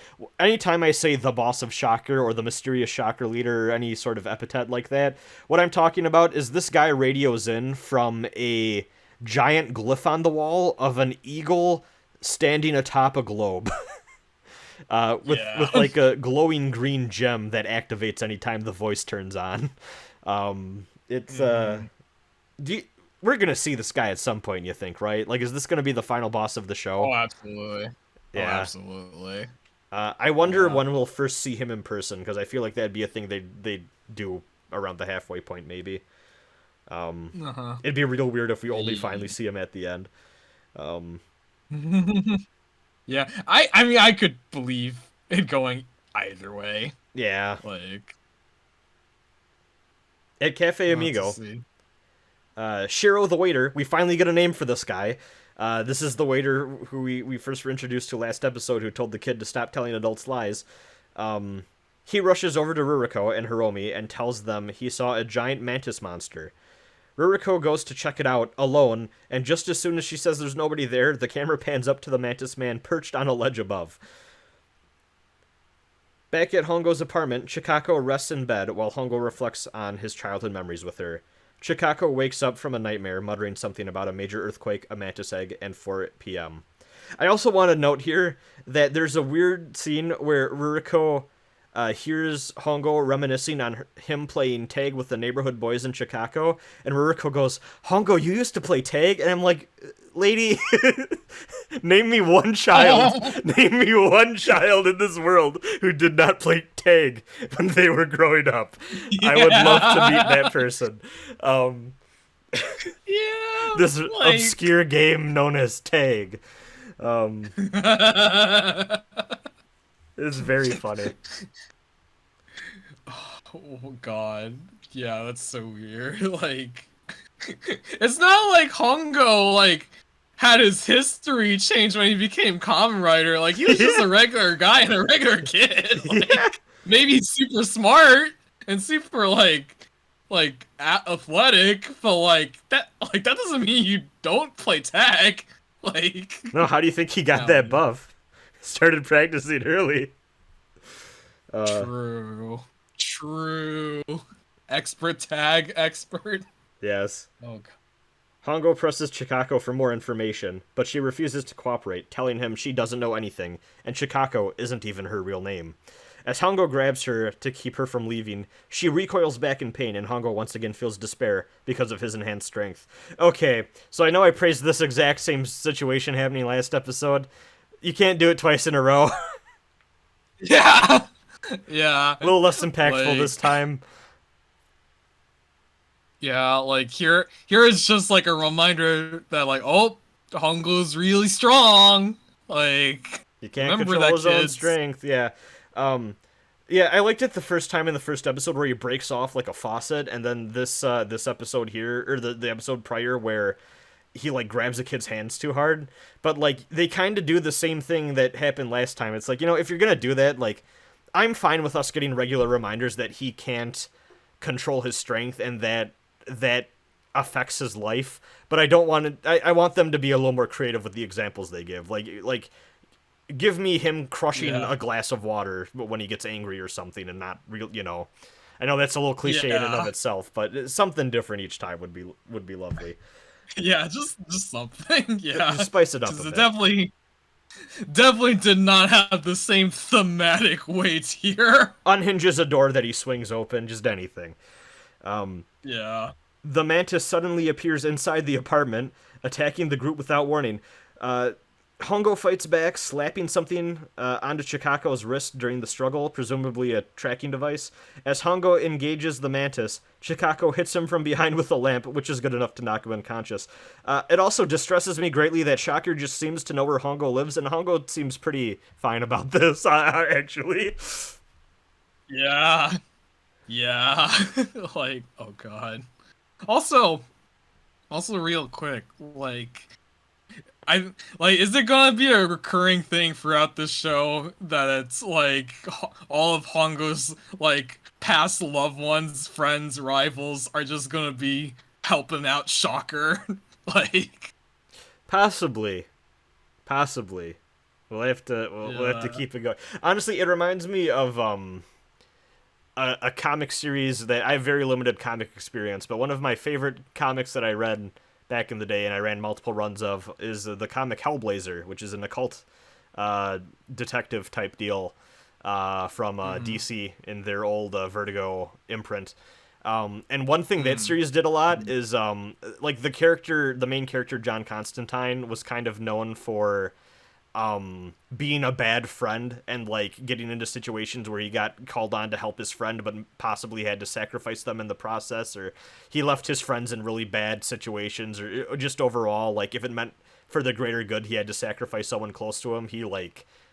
Anytime I say the boss of Shocker or the mysterious Shocker leader or any sort of epithet like that, what I'm talking about is this guy radios in from a giant glyph on the wall of an eagle standing atop a globe. With like a glowing green gem that activates anytime the voice turns on. We're gonna see this guy at some point, you think, right? Like, is this gonna be the final boss of the show? Oh, absolutely. Yeah. Oh, absolutely. I wonder when we'll first see him in person, because I feel like that'd be a thing they do around the halfway point, maybe. It'd be real weird if we only finally see him at the end. Yeah, I mean, I could believe it going either way. Yeah. Like, at Cafe Amigo, Shiro the waiter, we finally get a name for this guy. This is the waiter who we first were introduced to last episode, who told the kid to stop telling adults lies. He rushes over to Ruriko and Hiromi and tells them he saw a giant mantis monster. Ruriko goes to check it out alone, and just as soon as she says there's nobody there, the camera pans up to the Mantis Man perched on a ledge above. Back at Hongo's apartment, Chikako rests in bed while Hongo reflects on his childhood memories with her. Chikako wakes up from a nightmare, muttering something about a major earthquake, a mantis egg, and 4 p.m. I also want to note here that there's a weird scene where Ruriko hears Hongo reminiscing on him playing tag with the neighborhood boys in Chicago, and Ruriko goes, "Hongo, you used to play tag?" And I'm like, lady, name me one child. Name me one child in this world who did not play tag when they were growing up. Yeah. I would love to meet that person. Yeah, this obscure game known as tag. It's very funny. Oh god. Yeah, that's so weird. Like, it's not like Hongo, like, had his history changed when he became Kamen Rider. Like, he was just a regular guy and a regular kid. Like, maybe he's super smart and super, like athletic, but, that doesn't mean you don't play tag. Like... No, how do you think he got that buff? Started practicing early. True. Expert tag expert. Yes. Oh god. Hongo presses Chikako for more information, but she refuses to cooperate, telling him she doesn't know anything, and Chikako isn't even her real name. As Hongo grabs her to keep her from leaving, she recoils back in pain, and Hongo once again feels despair because of his enhanced strength. Okay, so I know I praised this exact same situation happening last episode. You can't do it twice in a row. Yeah! Yeah. A little less impactful this time. Yeah, here is just a reminder that Hongo's really strong. You can't control his own strength. Yeah. Yeah, I liked it the first time in the first episode where he breaks off like a faucet, and then this episode here, or the episode prior where he grabs a kid's hands too hard. But they kind of do the same thing that happened last time. It's if you're gonna do that, I'm fine with us getting regular reminders that he can't control his strength and that affects his life. But I don't want to. I want them to be a little more creative with the examples they give. Give me him crushing a glass of water when he gets angry or something, and not real. I know that's a little cliche in and of itself, but something different each time would be lovely. Yeah, just something. Yeah, just spice it up a bit. Definitely did not have the same thematic weight here. Unhinges a door that he swings open, just anything. Yeah. The Mantis suddenly appears inside the apartment, attacking the group without warning. Hongo fights back, slapping something onto Chikako's wrist during the struggle, presumably a tracking device. As Hongo engages the Mantis, Chikako hits him from behind with a lamp, which is good enough to knock him unconscious. It also distresses me greatly that Shocker just seems to know where Hongo lives, and Hongo seems pretty fine about this, actually. Yeah. Yeah. Oh god. Also real quick, is it gonna be a recurring thing throughout this show that it's all of Hongo's past loved ones, friends, rivals are just gonna be helping out Shocker? Possibly. We'll have to keep it going. Honestly, it reminds me of a comic series that I have very limited comic experience, but one of my favorite comics that I read back in the day, and I ran multiple runs of, is the comic Hellblazer, which is an occult detective type deal from DC in their old Vertigo imprint. And one thing that series did a lot is the main character John Constantine was kind of known for being a bad friend and getting into situations where he got called on to help his friend but possibly had to sacrifice them in the process, or he left his friends in really bad situations, or just overall if it meant for the greater good he had to sacrifice someone close to him, he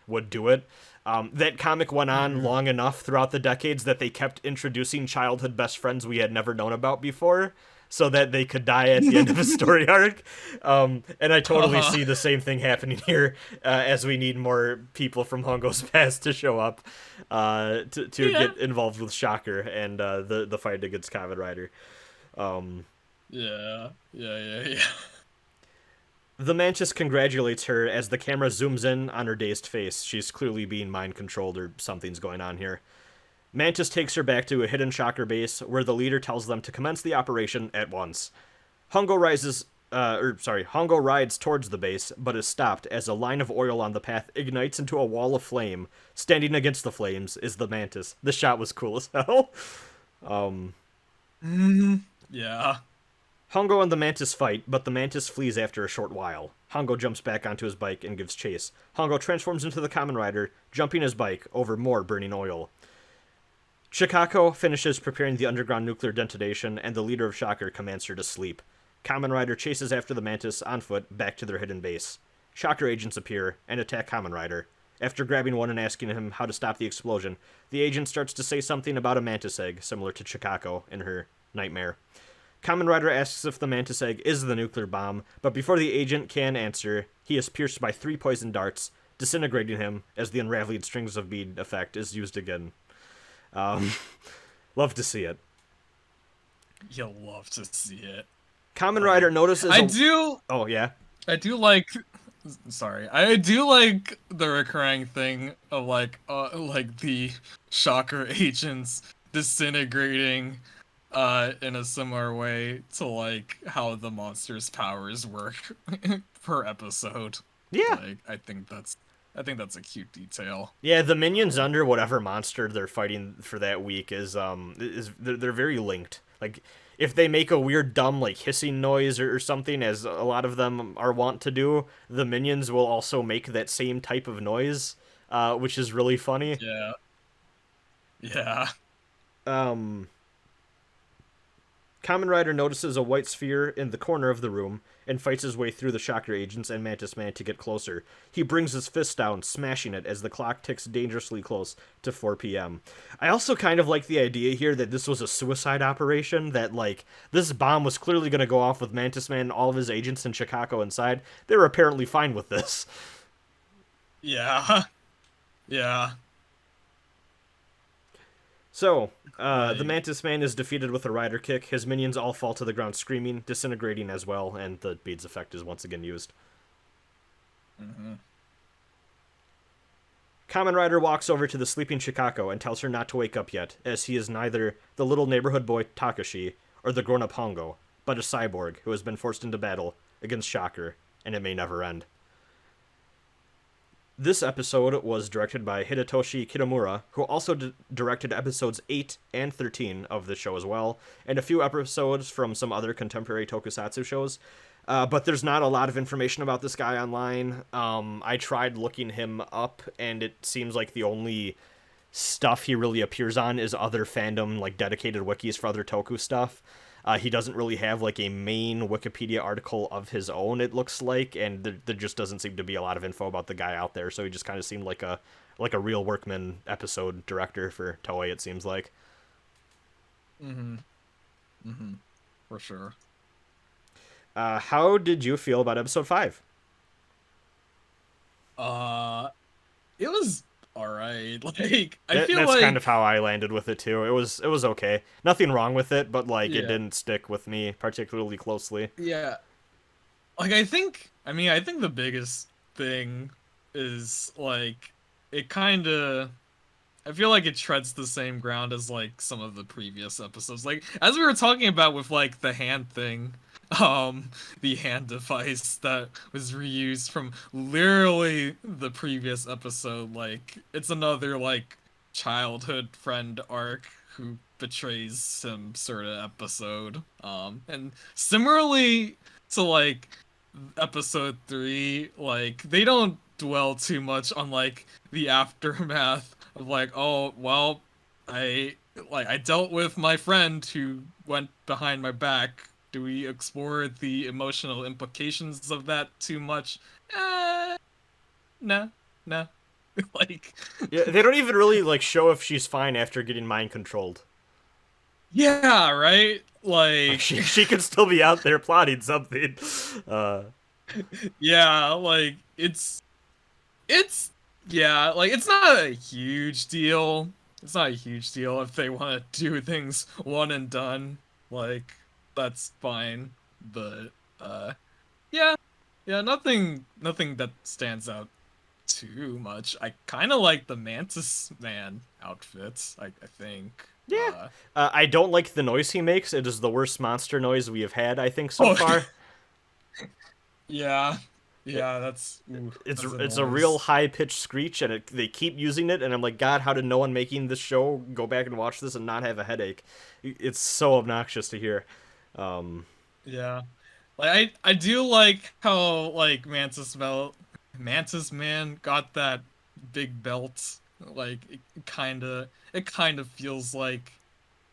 would do it. That comic went on long enough throughout the decades that they kept introducing childhood best friends we had never known about before, so that they could die at the end of a story arc. And I totally see the same thing happening here, as we need more people from Hongo's past to show up to get involved with Shocker and the fight against Kamen Rider. Yeah. The Mantis congratulates her as the camera zooms in on her dazed face. She's clearly being mind controlled or something's going on here. Mantis takes her back to a hidden shocker base where the leader tells them to commence the operation at once. Hongo rides towards the base, but is stopped as a line of oil on the path ignites into a wall of flame. Standing against the flames is the Mantis. The shot was cool as hell. Yeah. Hongo and the Mantis fight, but the Mantis flees after a short while. Hongo jumps back onto his bike and gives chase. Hongo transforms into the Kamen Rider, jumping his bike over more burning oil. Chicago finishes preparing the underground nuclear detonation, and the leader of Shocker commands her to sleep. Kamen Rider chases after the Mantis on foot back to their hidden base. Shocker agents appear and attack Kamen Rider. After grabbing one and asking him how to stop the explosion, the agent starts to say something about a Mantis egg, similar to Chicago in her nightmare. Kamen Rider asks if the Mantis egg is the nuclear bomb, but before the agent can answer, he is pierced by 3 poison darts, disintegrating him as the unraveling strings of bead effect is used again. Love to see it. You'll love to see it. Kamen Rider notices... Oh, yeah? I do like... Sorry. I do like the recurring thing of, like the Shocker agents disintegrating in a similar way to, like, how the Monstrous powers work per episode. Yeah. Like, I think that's a cute detail. Yeah, the minions under whatever monster they're fighting for that week is they're very linked. Like, if they make a weird, dumb, like, hissing noise or something, as a lot of them are wont to do, the minions will also make that same type of noise, which is really funny. Yeah. Kamen Rider notices a white sphere in the corner of the room and fights his way through the Shocker agents and Mantis Man to get closer. He brings his fist down, smashing it as the clock ticks dangerously close to 4 p.m. I also kind of like the idea here that this was a suicide operation, that, like, this bomb was clearly going to go off with Mantis Man and all of his agents in Chicago inside. They were apparently fine with this. Yeah. So, the Mantis Man is defeated with a rider kick. His minions all fall to the ground screaming, disintegrating as well, and the beads effect is once again used. Kamen Rider walks over to the sleeping Chicago and tells her not to wake up yet, as he is neither the little neighborhood boy Takeshi or the grown-up Hongo, but a cyborg who has been forced into battle against Shocker, and it may never end. This episode was directed by Hidetoshi Kitamura, who also directed episodes 8 and 13 of the show as well, and a few episodes from some other contemporary tokusatsu shows. But there's not a lot of information about this guy online. I tried looking him up, and it seems like the only stuff he really appears on is other fandom, like, dedicated wikis for other toku stuff. He doesn't really have, like, a main Wikipedia article of his own, it looks like, and there just doesn't seem to be a lot of info about the guy out there, so he just kind of seemed like a real workman episode director for Toei, it seems like. For sure. How did you feel about episode 5? It was alright. Like, I feel that's like... kind of how I landed with it too. It was okay. Nothing wrong with it, but, like, it didn't stick with me particularly closely. Yeah. Like, I think the biggest thing is, like, it kind of... I feel like it treads the same ground as, like, some of the previous episodes. Like, as we were talking about with, like, the hand thing, the hand device that was reused from literally the previous episode, like, it's another, like, childhood friend arc who betrays him sort of episode. And similarly to, like, episode 3, like, they don't dwell too much on, like, the aftermath of, like, oh, well, I dealt with my friend who went behind my back. Do we explore the emotional implications of that too much? No. Like, yeah, they don't even really, like, show if she's fine after getting mind controlled. Yeah, right? Like, she could still be out there plotting something. Yeah, like, it's yeah, like, it's not a huge deal. It's not a huge deal if they want to do things one and done. Like, that's fine. But yeah, yeah, nothing that stands out too much. I kind of like the Mantis Man outfits. I think. Yeah. I don't like the noise he makes. It is the worst monster noise we have had, I think, so far. Yeah, It, yeah, that's that's a it's a real noise. high pitched screech, and they keep using it. And I'm like, God, how did no one making this show go back and watch this and not have a headache? It's so obnoxious to hear. Um, Yeah, like I do like how like Mantis Man got that big belt. Like it kind of feels like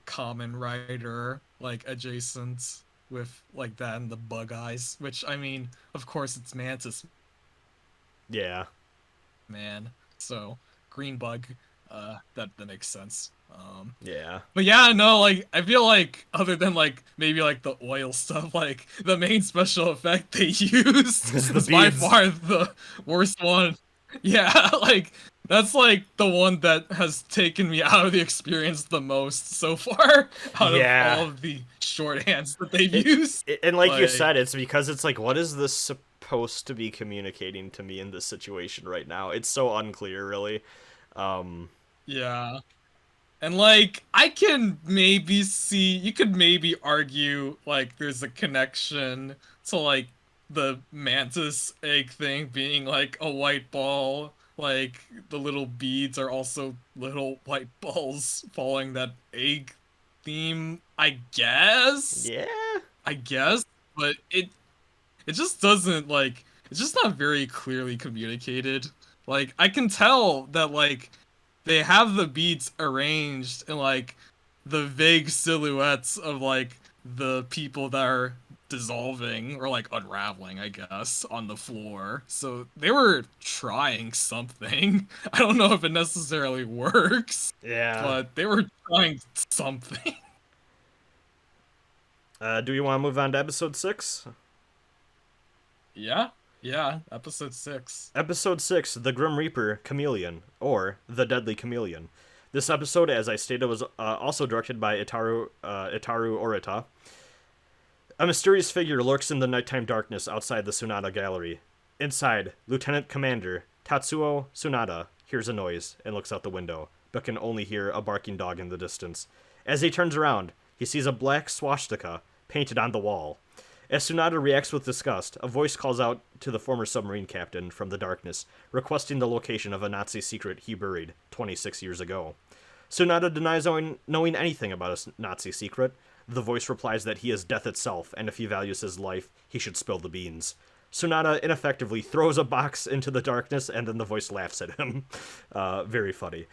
Kamen Rider like adjacent with like that and the bug eyes, which I mean, of course it's Mantis yeah, Man, so green bug, that makes sense. yeah. But yeah, no, like I feel like other than like maybe like the oil stuff, like the main special effect they used It's the is by beads. far the worst one. Yeah, like that's like the one that has taken me out of the experience the most so far out of Yeah. all of the shorthands that they've It, used. and like you Like, said, it's because it's like, what is this supposed to be communicating to me in this situation right now? It's so unclear, really. Um, yeah. And like I can maybe see you could maybe argue like there's a connection to like the mantis egg thing being like a white ball. Like the little beads are also little white balls following that egg theme, I guess. yeah. I guess, but it just doesn't like it's just not very clearly communicated. Like I can tell that like they have the beats arranged in like the vague silhouettes of like the people that are dissolving or like unraveling, I guess, on the floor. So they were trying something. I don't know if it necessarily works, Yeah. but they were trying something. Do you want to move on to episode 6? Yeah. Yeah, episode 6. Episode 6, The Grim Reaper, Chameleon, or The Deadly Chameleon. This episode, as I stated, was also directed by Itaru Orita. A mysterious figure lurks in the nighttime darkness outside the Tsunada Gallery. Inside, Lieutenant Commander Tatsuo Tsunada hears a noise and looks out the window, but can only hear a barking dog in the distance. As he turns around, he sees a black swastika painted on the wall. As Tsunada reacts with disgust, a voice calls out to the former submarine captain from the darkness, requesting the location of a Nazi secret he buried 26 years ago. Tsunada denies knowing anything about a Nazi secret. The voice replies that he is death itself, and if he values his life, he should spill the beans. Tsunada ineffectively throws a box into the darkness, and then the voice laughs at him. Very funny.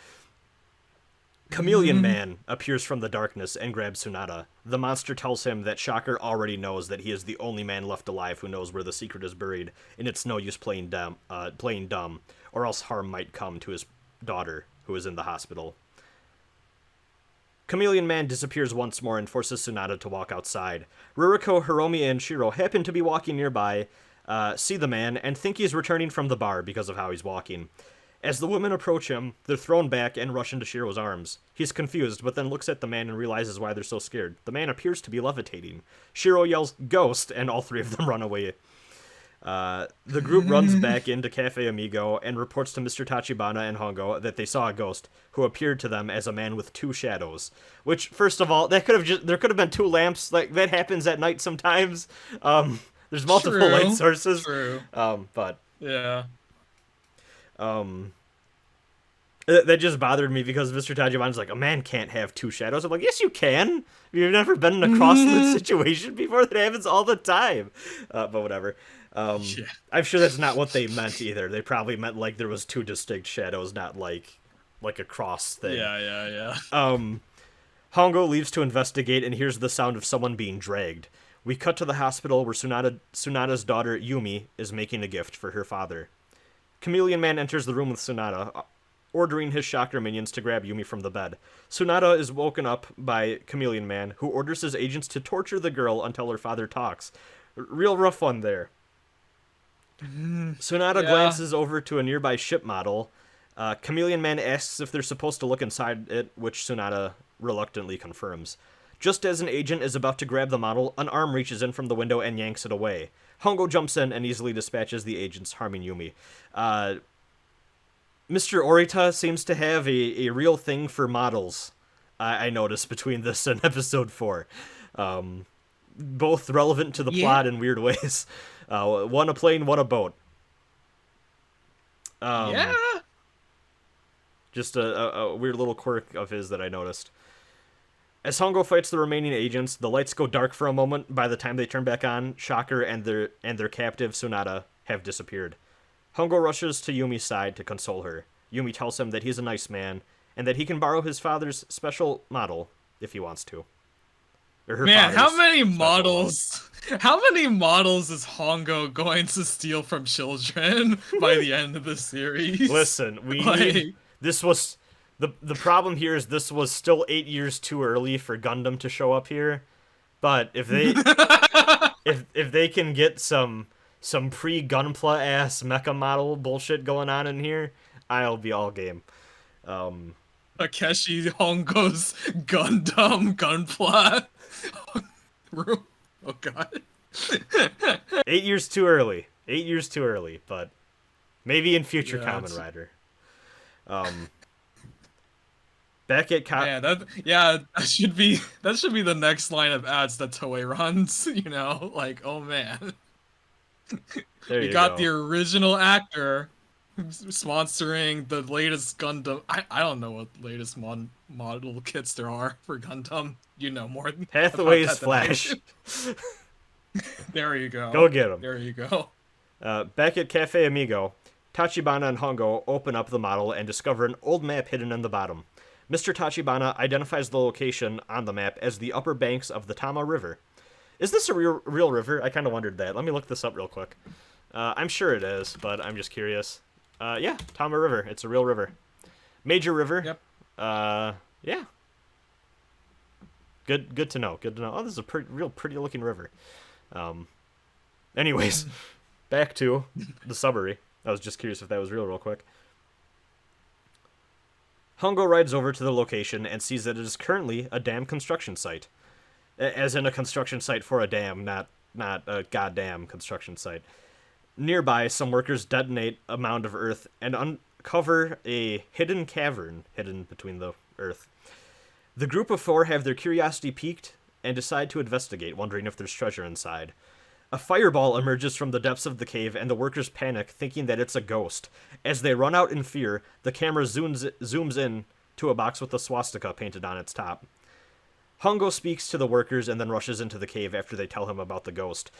Chameleon Man appears from the darkness and grabs Tsunada. The monster tells him that Shocker already knows that he is the only man left alive who knows where the secret is buried, and it's no use playing dumb, or else harm might come to his daughter, who is in the hospital. Chameleon Man disappears once more and forces Tsunada to walk outside. Ruriko, Hiromi, and Shiro happen to be walking nearby, see the man, and think he's returning from the bar because of how he's walking. As the women approach him, they're thrown back and rush into Shiro's arms. He's confused, but then looks at the man and realizes why they're so scared. The man appears to be levitating. Shiro yells, "Ghost!" and all three of them run away. The group runs back into Cafe Amigo and reports to Mr. Tachibana and Hongo that they saw a ghost, who appeared to them as a man with two shadows. Which, first of all, there could have been two lamps. Like, that happens at night sometimes. There's multiple light sources. True. But Yeah. That just bothered me because Mr. Tajibana's like, a man can't have two shadows. I'm like, yes, you can. You've never been in a crosslit situation before. That happens all the time. But whatever. Yeah. I'm sure that's not what they meant either. They probably meant like there was two distinct shadows, not like a cross thing. Yeah. Hongo leaves to investigate and hears the sound of someone being dragged. We cut to the hospital where Tsunada's daughter, Yumi, is making a gift for her father. Chameleon Man enters the room with Tsunada, ordering his Shocker minions to grab Yumi from the bed. Tsunada is woken up by Chameleon Man, who orders his agents to torture the girl until her father talks. Real rough one there. Tsunada glances over to a nearby ship model. Chameleon Man asks if they're supposed to look inside it, which Tsunada reluctantly confirms. Just as an agent is about to grab the model, an arm reaches in from the window and yanks it away. Hongo jumps in and easily dispatches the agents, harming Yumi. Mr. Orita seems to have a real thing for models, I noticed, between this and episode 4. Both relevant to the plot in weird ways. One a plane, one a boat. Just a weird little quirk of his that I noticed. As Hongo fights the remaining agents, the lights go dark for a moment. By the time they turn back on, Shocker and their captive, Tsunade, have disappeared. Hongo rushes to Yumi's side to console her. Yumi tells him that he's a nice man, and that he can borrow his father's special model if he wants to. Man, how many models is Hongo going to steal from children by the end of the series? Listen, this was... The problem here is this was still 8 years too early for Gundam to show up here. But if they if they can get some pre-Gunpla ass mecha model bullshit going on in here, I'll be all game. Takeshi Hongo's Gundam Gunpla. Oh god. 8 years too early. 8 years too early, but maybe in future Kamen Rider. Back at that should be the next line of ads that Toei runs, you know? Like, oh man. We got the original actor sponsoring the latest Gundam. I don't know what latest model kits there are for Gundam. You know more than Hathaway's Flash. There you go. Go get him. There you go. Back at Cafe Amigo, Tachibana and Hongo open up the model and discover an old map hidden in the bottom. Mr. Tachibana identifies the location on the map as the upper banks of the Tama River. Is this a real river? I kind of wondered that. Let me look this up real quick. I'm sure it is, but I'm just curious. Yeah, Tama River. It's a real river. Major river. Yep. Yeah. Good to know. Good to know. Oh, this is a real pretty looking river. Anyways, back to the summary. I was just curious if that was real quick. Hongo rides over to the location and sees that it is currently a dam construction site. As in a construction site for a dam, not a goddamn construction site. Nearby, some workers detonate a mound of earth and uncover a hidden cavern hidden between the earth. The group of 4 have their curiosity piqued and decide to investigate, wondering if there's treasure inside. A fireball emerges from the depths of the cave, and the workers panic, thinking that it's a ghost. As they run out in fear, the camera zooms in to a box with a swastika painted on its top. Hongo speaks to the workers and then rushes into the cave after they tell him about the ghost.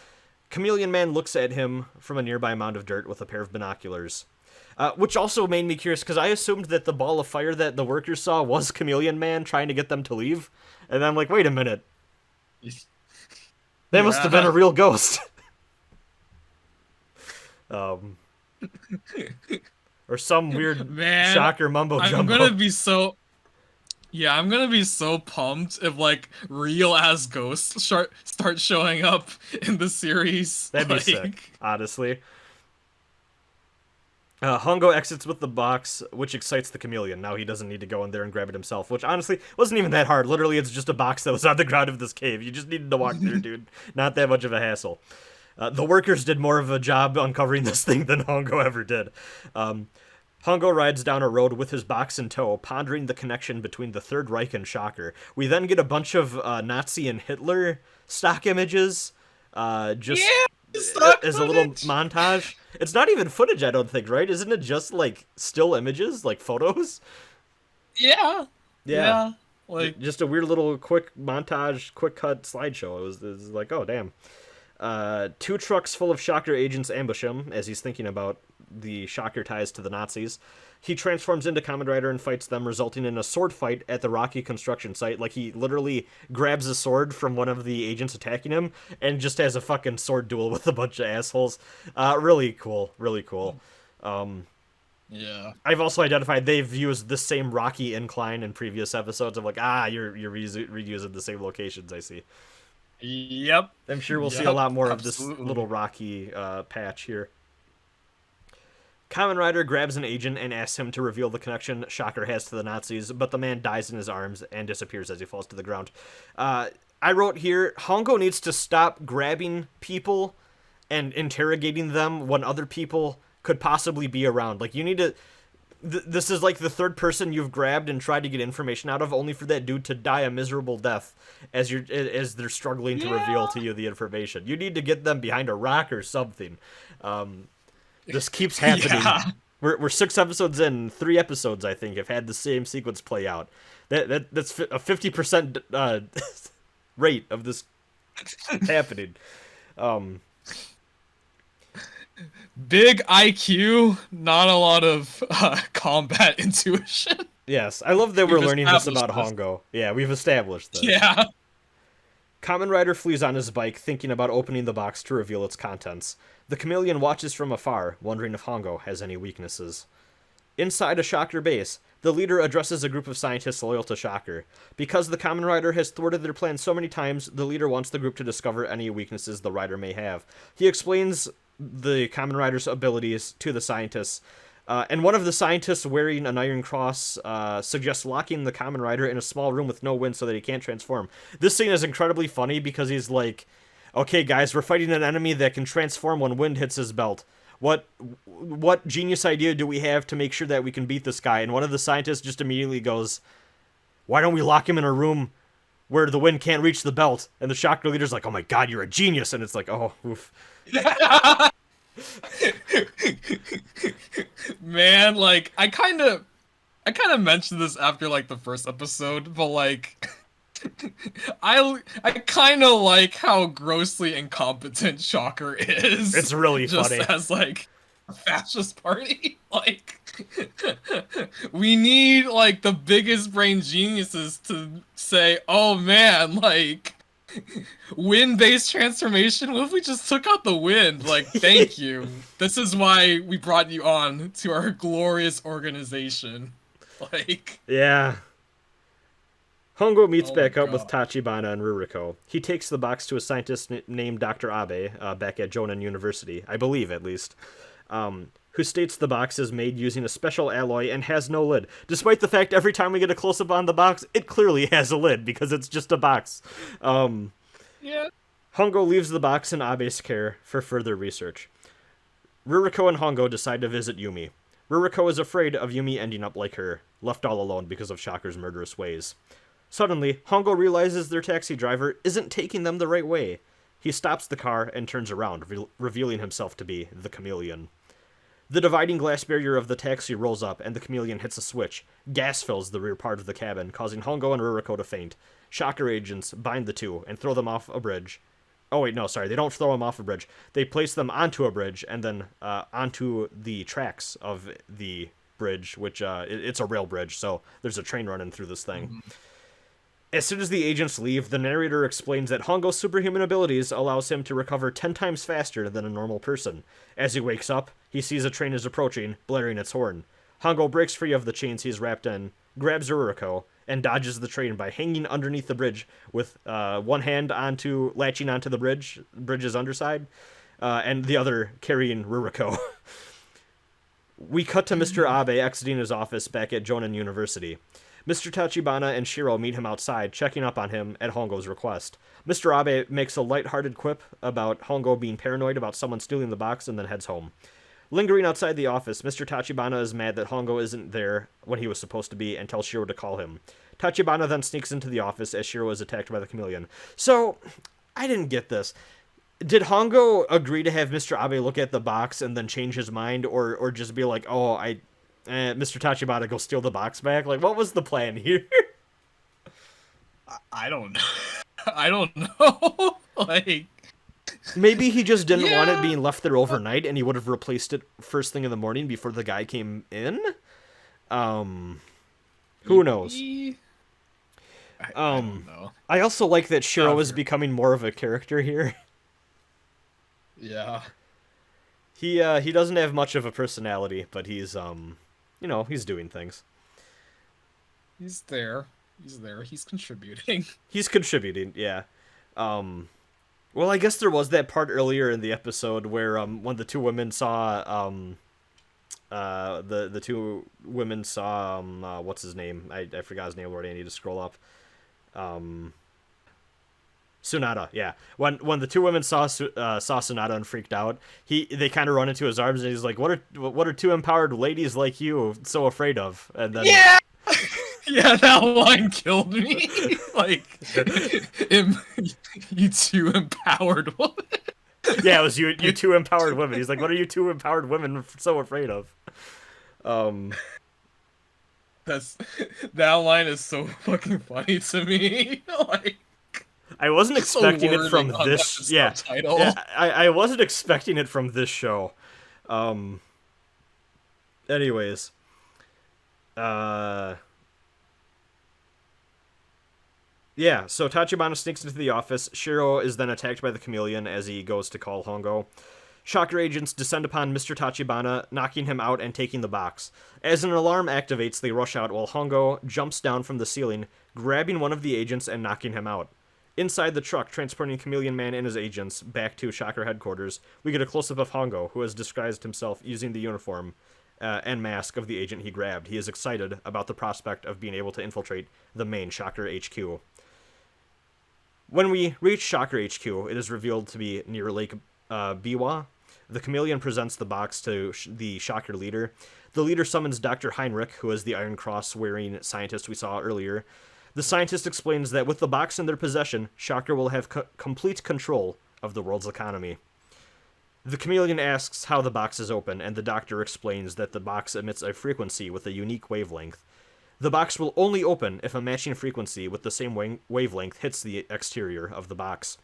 Chameleon Man looks at him from a nearby mound of dirt with a pair of binoculars. Which also made me curious, because I assumed that the ball of fire that the workers saw was Chameleon Man trying to get them to leave. And I'm like, wait a minute. That must have been a real ghost. Or some weird shocker mumbo jumbo. I'm gonna be so pumped if like real ass ghosts start showing up in the series. That'd be sick, honestly. Hongo exits with the box, which excites the chameleon. Now he doesn't need to go in there and grab it himself, which honestly wasn't even that hard. Literally, it's just a box that was on the ground of this cave. You just needed to walk through, dude. Not that much of a hassle. The workers did more of a job uncovering this thing than Hongo ever did. Hongo rides down a road with his box in tow, pondering the connection between the Third Reich and Shocker. We then get a bunch of Nazi and Hitler stock images, as a little montage. It's not even footage, I don't think, right? Isn't it just, like, still images, like photos? Yeah. Like, just a weird little quick montage, quick cut slideshow. It was like, oh, damn. 2 trucks full of Shocker agents ambush him as he's thinking about the Shocker ties to the Nazis. He transforms into Kamen Rider and fights them, resulting in a sword fight at the rocky construction site. Like, he literally grabs a sword from one of the agents attacking him and just has a fucking sword duel with a bunch of assholes. Really cool. Really cool. Yeah. I've also identified they've used the same rocky incline in previous episodes. I'm like, you're reusing the same locations, I see. Yep. I'm sure we'll see a lot more of this little rocky patch here. Kamen Rider grabs an agent and asks him to reveal the connection Shocker has to the Nazis, but the man dies in his arms and disappears as he falls to the ground. I wrote here, Hongo needs to stop grabbing people and interrogating them when other people could possibly be around. Like, you need to... This is like the third person you've grabbed and tried to get information out of, only for that dude to die a miserable death as they're struggling to reveal to you the information. You need to get them behind a rock or something. This keeps happening. Yeah. We're 6 episodes in. 3 episodes, I think, have had the same sequence play out. That's a 50% rate of this happening. Big IQ, not a lot of combat intuition. Yes, I love that we're learning this about established Hongo. Yeah, we've established this. Yeah. Kamen Rider flees on his bike, thinking about opening the box to reveal its contents. The Chameleon watches from afar, wondering if Hongo has any weaknesses. Inside a Shocker base, the leader addresses a group of scientists loyal to Shocker. Because the Kamen Rider has thwarted their plans so many times, the leader wants the group to discover any weaknesses the Rider may have. He explains the Kamen Rider's abilities to the scientists, and one of the scientists wearing an iron cross suggests locking the Kamen Rider in a small room with no wind so that he can't transform. This scene is incredibly funny because he's like, okay guys, we're fighting an enemy that can transform when wind hits his belt. What genius idea do we have to make sure that we can beat this guy? And one of the scientists just immediately goes, why don't we lock him in a room where the wind can't reach the belt? And the Shocker leader's like, oh my god, you're a genius. And it's like, oh, oof. Man, like, I kind of mentioned this after, like, the first episode, but, like, I kind of like how grossly incompetent Shocker is. It's really just funny. As, like, a fascist party. Like, we need, like, the biggest brain geniuses to say, oh man, like, wind-based transformation? What if we just took out the wind? Like, thank you. This is why we brought you on to our glorious organization. Like... Yeah. Hongo meets Oh back my up with God. Tachibana and Ruriko. He takes the box to a scientist named Dr. Abe, back at Jonan University, I believe at least, who states the box is made using a special alloy and has no lid, despite the fact every time we get a close-up on the box, it clearly has a lid, because it's just a box. Yeah. Hongo leaves the box in Abe's care for further research. Ruriko and Hongo decide to visit Yumi. Ruriko is afraid of Yumi ending up like her, left all alone because of Shocker's murderous ways. Suddenly, Hongo realizes their taxi driver isn't taking them the right way. He stops the car and turns around, revealing himself to be the Chameleon. The dividing glass barrier of the taxi rolls up, and the Chameleon hits a switch. Gas fills the rear part of the cabin, causing Hongo and Ruriko to faint. Shocker agents bind the two and throw them off a bridge. Oh wait, no, sorry, they don't throw them off a bridge. They place them onto a bridge, and then onto the tracks of the bridge, which it's a rail bridge, so there's a train running through this thing. Mm-hmm. As soon as the agents leave, the narrator explains that Hongo's superhuman abilities allows him to recover 10 times faster than a normal person. As he wakes up, he sees a train is approaching, blaring its horn. Hongo breaks free of the chains he's wrapped in, grabs Ruriko, and dodges the train by hanging underneath the bridge with one hand latching onto the bridge's underside, and the other carrying Ruriko. We cut to Mr. Abe exiting his office back at Jonan University. Mr. Tachibana and Shiro meet him outside, checking up on him at Hongo's request. Mr. Abe makes a lighthearted quip about Hongo being paranoid about someone stealing the box and then heads home. Lingering outside the office, Mr. Tachibana is mad that Hongo isn't there when he was supposed to be and tells Shiro to call him. Tachibana then sneaks into the office as Shiro is attacked by the Chameleon. So, I didn't get this. Did Hongo agree to have Mr. Abe look at the box and then change his mind, or just be like, oh, Mr. Tachibana, go steal the box back? Like, what was the plan here? I don't know. I don't know. Like, maybe he just didn't want it being left there overnight, and he would have replaced it first thing in the morning before the guy came in. Who knows? I don't know. I also like that Shiro is becoming more of a character here. Yeah. He doesn't have much of a personality, but he's he's doing things. He's there. He's contributing. He's contributing, yeah. Well, I guess there was that part earlier in the episode where when the two women saw the two women saw what's his name? I forgot his name already. I need to scroll up. Tsunade, yeah. When the two women saw Tsunade and freaked out, they kind of run into his arms and he's like, "What are two empowered ladies like you so afraid of?" And then Yeah, yeah, that line killed me. Like, you two empowered woman. yeah, it was you two empowered women. He's like, "What are you two empowered women so afraid of?" That line is so fucking funny to me. Like, I wasn't expecting it from wording on this. that Yeah, subtitle. yeah, I wasn't expecting it from this show. Anyways, yeah. So Tachibana sneaks into the office. Shiro is then attacked by the Chameleon as he goes to call Hongo. Shocker agents descend upon Mr. Tachibana, knocking him out and taking the box. As an alarm activates, they rush out while Hongo jumps down from the ceiling, grabbing one of the agents and knocking him out. Inside the truck, transporting Chameleon Man and his agents back to Shocker headquarters, we get a close-up of Hongo, who has disguised himself using the uniform and mask of the agent he grabbed. He is excited about the prospect of being able to infiltrate the main Shocker HQ. When we reach Shocker HQ, it is revealed to be near Lake Biwa. The Chameleon presents the box to the Shocker leader. The leader summons Dr. Heinrich, who is the Iron Cross-wearing scientist we saw earlier. The scientist explains that with the box in their possession, Shocker will have complete control of the world's economy. The Chameleon asks how the box is open, and the doctor explains that the box emits a frequency with a unique wavelength. The box will only open if a matching frequency with the same wavelength hits the exterior of the box.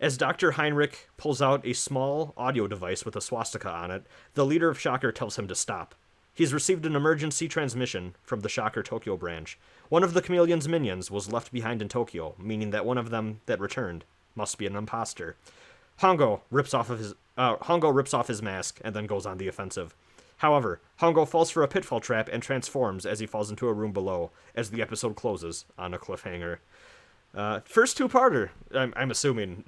As Dr. Heinrich pulls out a small audio device with a swastika on it, the leader of Shocker tells him to stop. He's received an emergency transmission from the Shocker Tokyo branch. One of the Chameleon's minions was left behind in Tokyo, meaning that one of them that returned must be an imposter. Hongo rips off his mask and then goes on the offensive. However, Hongo falls for a pitfall trap and transforms as he falls into a room below, as the episode closes on a cliffhanger. First two-parter, I'm assuming.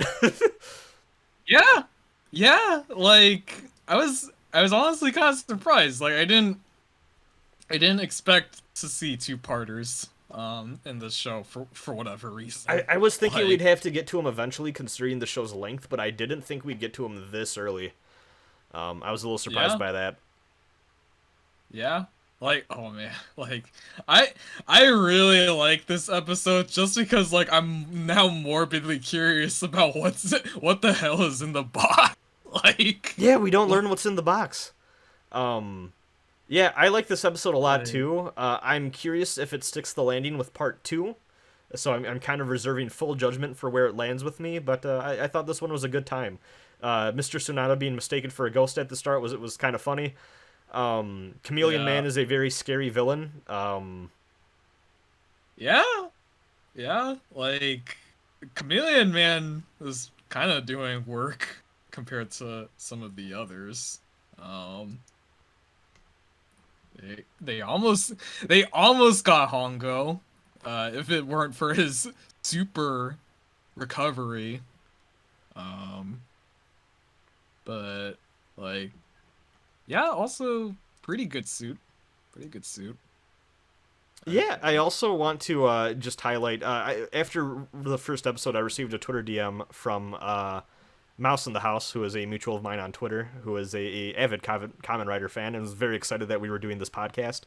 Yeah. Like, I was honestly kind of surprised. Like, I didn't expect to see two-parters in this show for whatever reason. I was thinking we'd have to get to him eventually, considering the show's length, but I didn't think we'd get to him this early. I was a little surprised by that. Yeah. Like, oh man, like, I really like this episode just because, like, I'm now morbidly curious about what the hell is in the box. Like, yeah, we don't learn what's in the box. Yeah, I like this episode a lot too. I'm curious if it sticks the landing with part 2, so I'm kind of reserving full judgment for where it lands with me. But I thought this one was a good time. Mr. Tsunade being mistaken for a ghost at the start was kind of funny. Chameleon Man is a very scary villain. Yeah, like, Chameleon Man is kind of doing work compared to some of the others. They almost got Hongo, if it weren't for his super recovery. But, like, yeah, also pretty good suit. Yeah, I also want to just highlight, after the first episode, I received a Twitter DM from Mouse in the House, who is a mutual of mine on Twitter, who is a avid Kamen Rider fan, and was very excited that we were doing this podcast.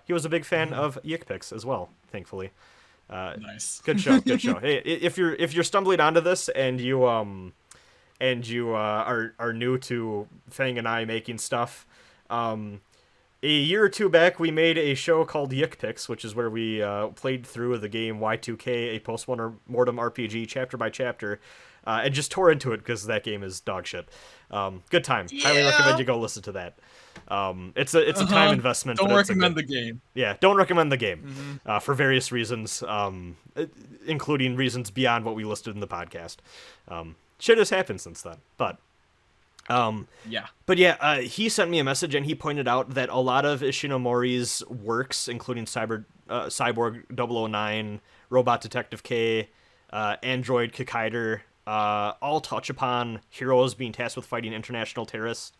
He was a big fan of Yick Picks as well, thankfully. Nice. Good show. Hey, if you're stumbling onto this and you are new to Fang and I making stuff, a year or two back we made a show called Yick Picks, which is where we played through the game Y2K, a post-mortem RPG, chapter by chapter, and just tore into it because that game is dog shit. Good time. Yeah. Highly recommend you go listen to that. It's a time investment. Don't recommend the game. Yeah, don't recommend the game for various reasons, including reasons beyond what we listed in the podcast. Shit has happened since then, but he sent me a message and he pointed out that a lot of Ishinomori's works, including Cyborg 009, Robot Detective K, Android Kikaider, all touch upon heroes being tasked with fighting international terrorist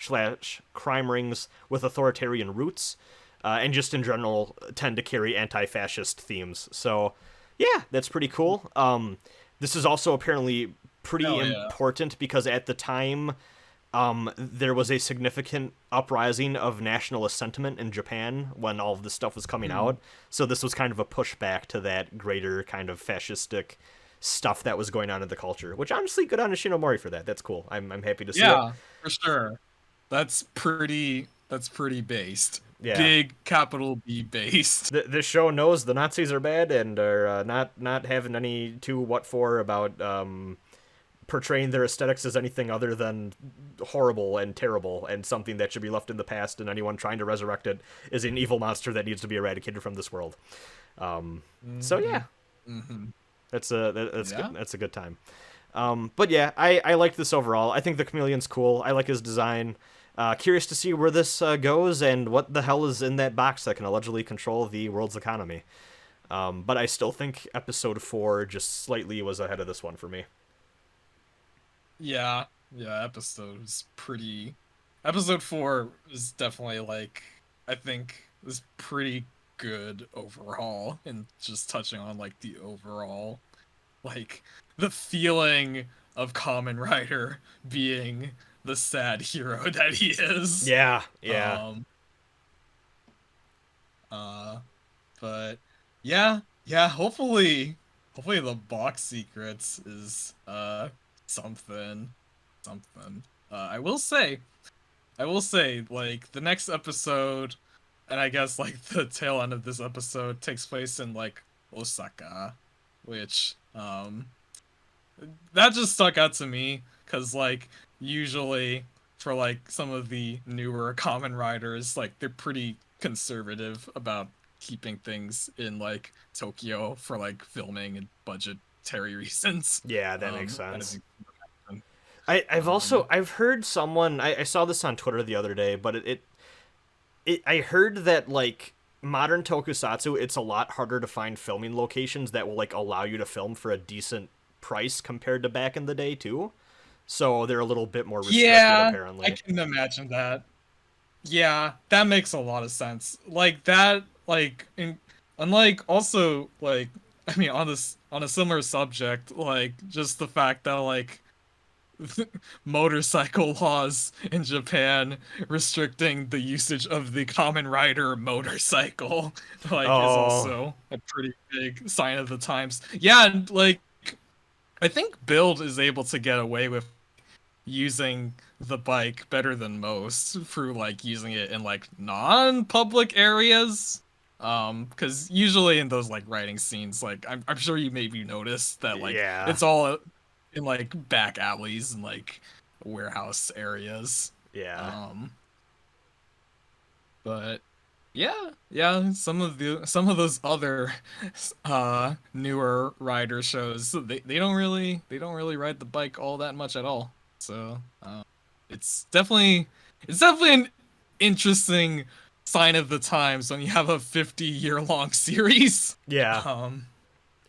/ crime rings with authoritarian roots, and just in general tend to carry anti-fascist themes. So, yeah, that's pretty cool. This is also apparently pretty important because at the time, there was a significant uprising of nationalist sentiment in Japan when all of this stuff was coming out. So this was kind of a pushback to that greater kind of fascistic stuff that was going on in the culture, which honestly, good on Ishinomori for that. That's cool. I'm happy to see it. Yeah, for sure. That's pretty based. Yeah. Big capital B based. This show knows the Nazis are bad and are not having any what for about portraying their aesthetics as anything other than horrible and terrible and something that should be left in the past, and anyone trying to resurrect it is an evil monster that needs to be eradicated from this world. So yeah. That's good. That's a good time. But yeah, I liked this overall. I think the Chameleon's cool. I like his design. Curious to see where this goes and what the hell is in that box that can allegedly control the world's economy. But I still think episode 4 just slightly was ahead of this one for me. Yeah, episode 4 is definitely like, I think is pretty good overall, and just touching on like the overall, like the feeling of Kamen Rider being the sad hero that he is. Yeah. But yeah, hopefully the box secrets is something. I will say, like, the next episode, and I guess, like, the tail end of this episode takes place in, like, Osaka, which, that just stuck out to me, because, like, usually, for, like, some of the newer Kamen Riders, like, they're pretty conservative about keeping things in, like, Tokyo for, like, filming and budgetary reasons. Yeah, that makes sense. I've heard someone, I saw this on Twitter the other day, but I heard that, like, modern tokusatsu, it's a lot harder to find filming locations that will, like, allow you to film for a decent price compared to back in the day, too. So they're a little bit more restricted, apparently. I can imagine that. Yeah, that makes a lot of sense. Like, that, like, unlike, also, like, I mean, on a similar subject, like, just the fact that, like, motorcycle laws in Japan restricting the usage of the Kamen Rider motorcycle, like, is also a pretty big sign of the times. Yeah, and, like, I think Build is able to get away with using the bike better than most through, like, using it in, like, non-public areas. Because usually in those, like, riding scenes, like, I'm sure you maybe noticed that, like, it's all in, like, back alleys and, like, warehouse areas. Yeah. But yeah, some of those other newer rider shows, they don't really ride the bike all that much at all. So it's definitely an interesting sign of the times when you have a 50-year-long series. Yeah.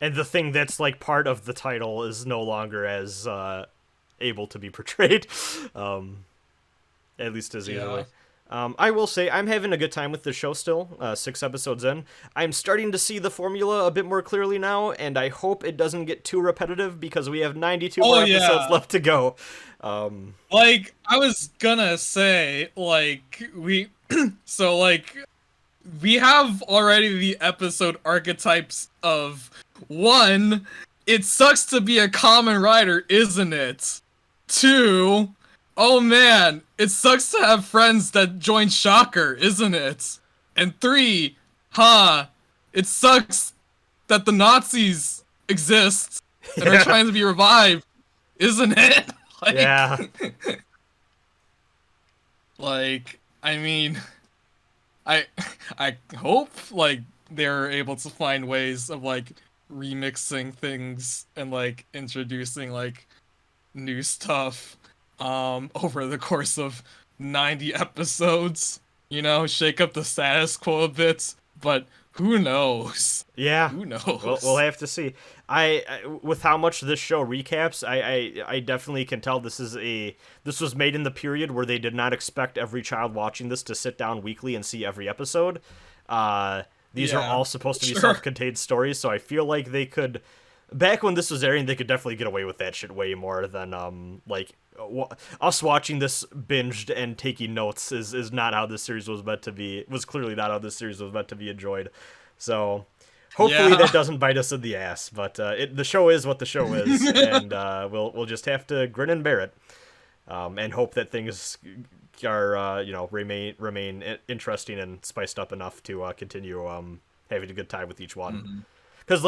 And the thing that's, like, part of the title is no longer as able to be portrayed, at least as easily. I will say I'm having a good time with the show still, 6 episodes in. I'm starting to see the formula a bit more clearly now, and I hope it doesn't get too repetitive because we have 92 more episodes left to go. Like, I was gonna say, like, we have already the episode archetypes of 1, it sucks to be a Kamen Rider, isn't it? 2, oh man, it sucks to have friends that join Shocker, isn't it? And 3, it sucks that the Nazis exist and are trying to be revived, isn't it? Like, yeah. Like, I mean, I hope, like, they're able to find ways of, like, remixing things and, like, introducing, like, new stuff over the course of 90 episodes, you know, shake up the status quo a bit, but Who knows? Yeah, Who knows? we'll have to see. With how much this show recaps, I definitely can tell this was made in the period where they did not expect every child watching this to sit down weekly and see every episode. These are all supposed to be self-contained stories, so I feel like they could, back when this was airing, they could definitely get away with that shit way more than us watching this binged and taking notes is not how this series was meant to be. Was clearly not how this series was meant to be enjoyed. So hopefully that doesn't bite us in the ass. But the show is what the show is, and we'll just have to grin and bear it, and hope that things are remain interesting and spiced up enough to continue having a good time with each one. Mhm. Because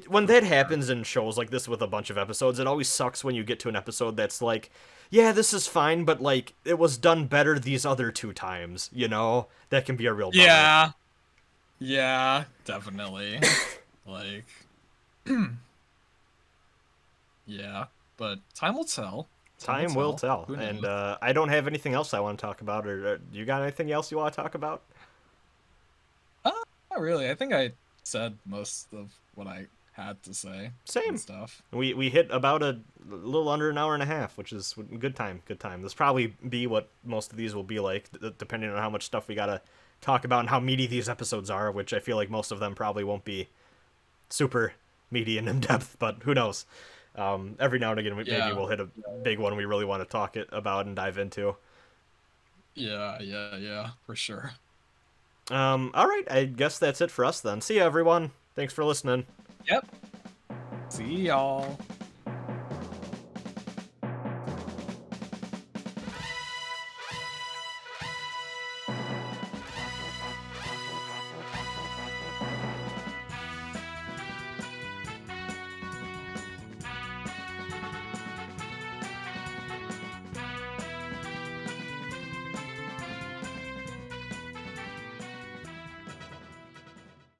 when that happens in shows like this with a bunch of episodes, it always sucks when you get to an episode that's like, yeah, this is fine, but like it was done better these other 2 times. That can be a real bummer. Yeah, definitely. Like, yeah, but time will tell. Time will tell. And I don't have anything else I want to talk about. Or you got anything else you want to talk about? Not really. I think I said most of what I had to say. Same stuff. We hit about a little under an hour and a half, which is good time. Good time. This probably be what most of these will be like, depending on how much stuff we gotta talk about and how meaty these episodes are. Which I feel like most of them probably won't be super meaty and in depth, but who knows? Every now and again, maybe we'll hit a big one we really want to talk about and dive into. Yeah, for sure. All right, I guess that's it for us then. See ya, everyone. Thanks for listening. Yep. See y'all.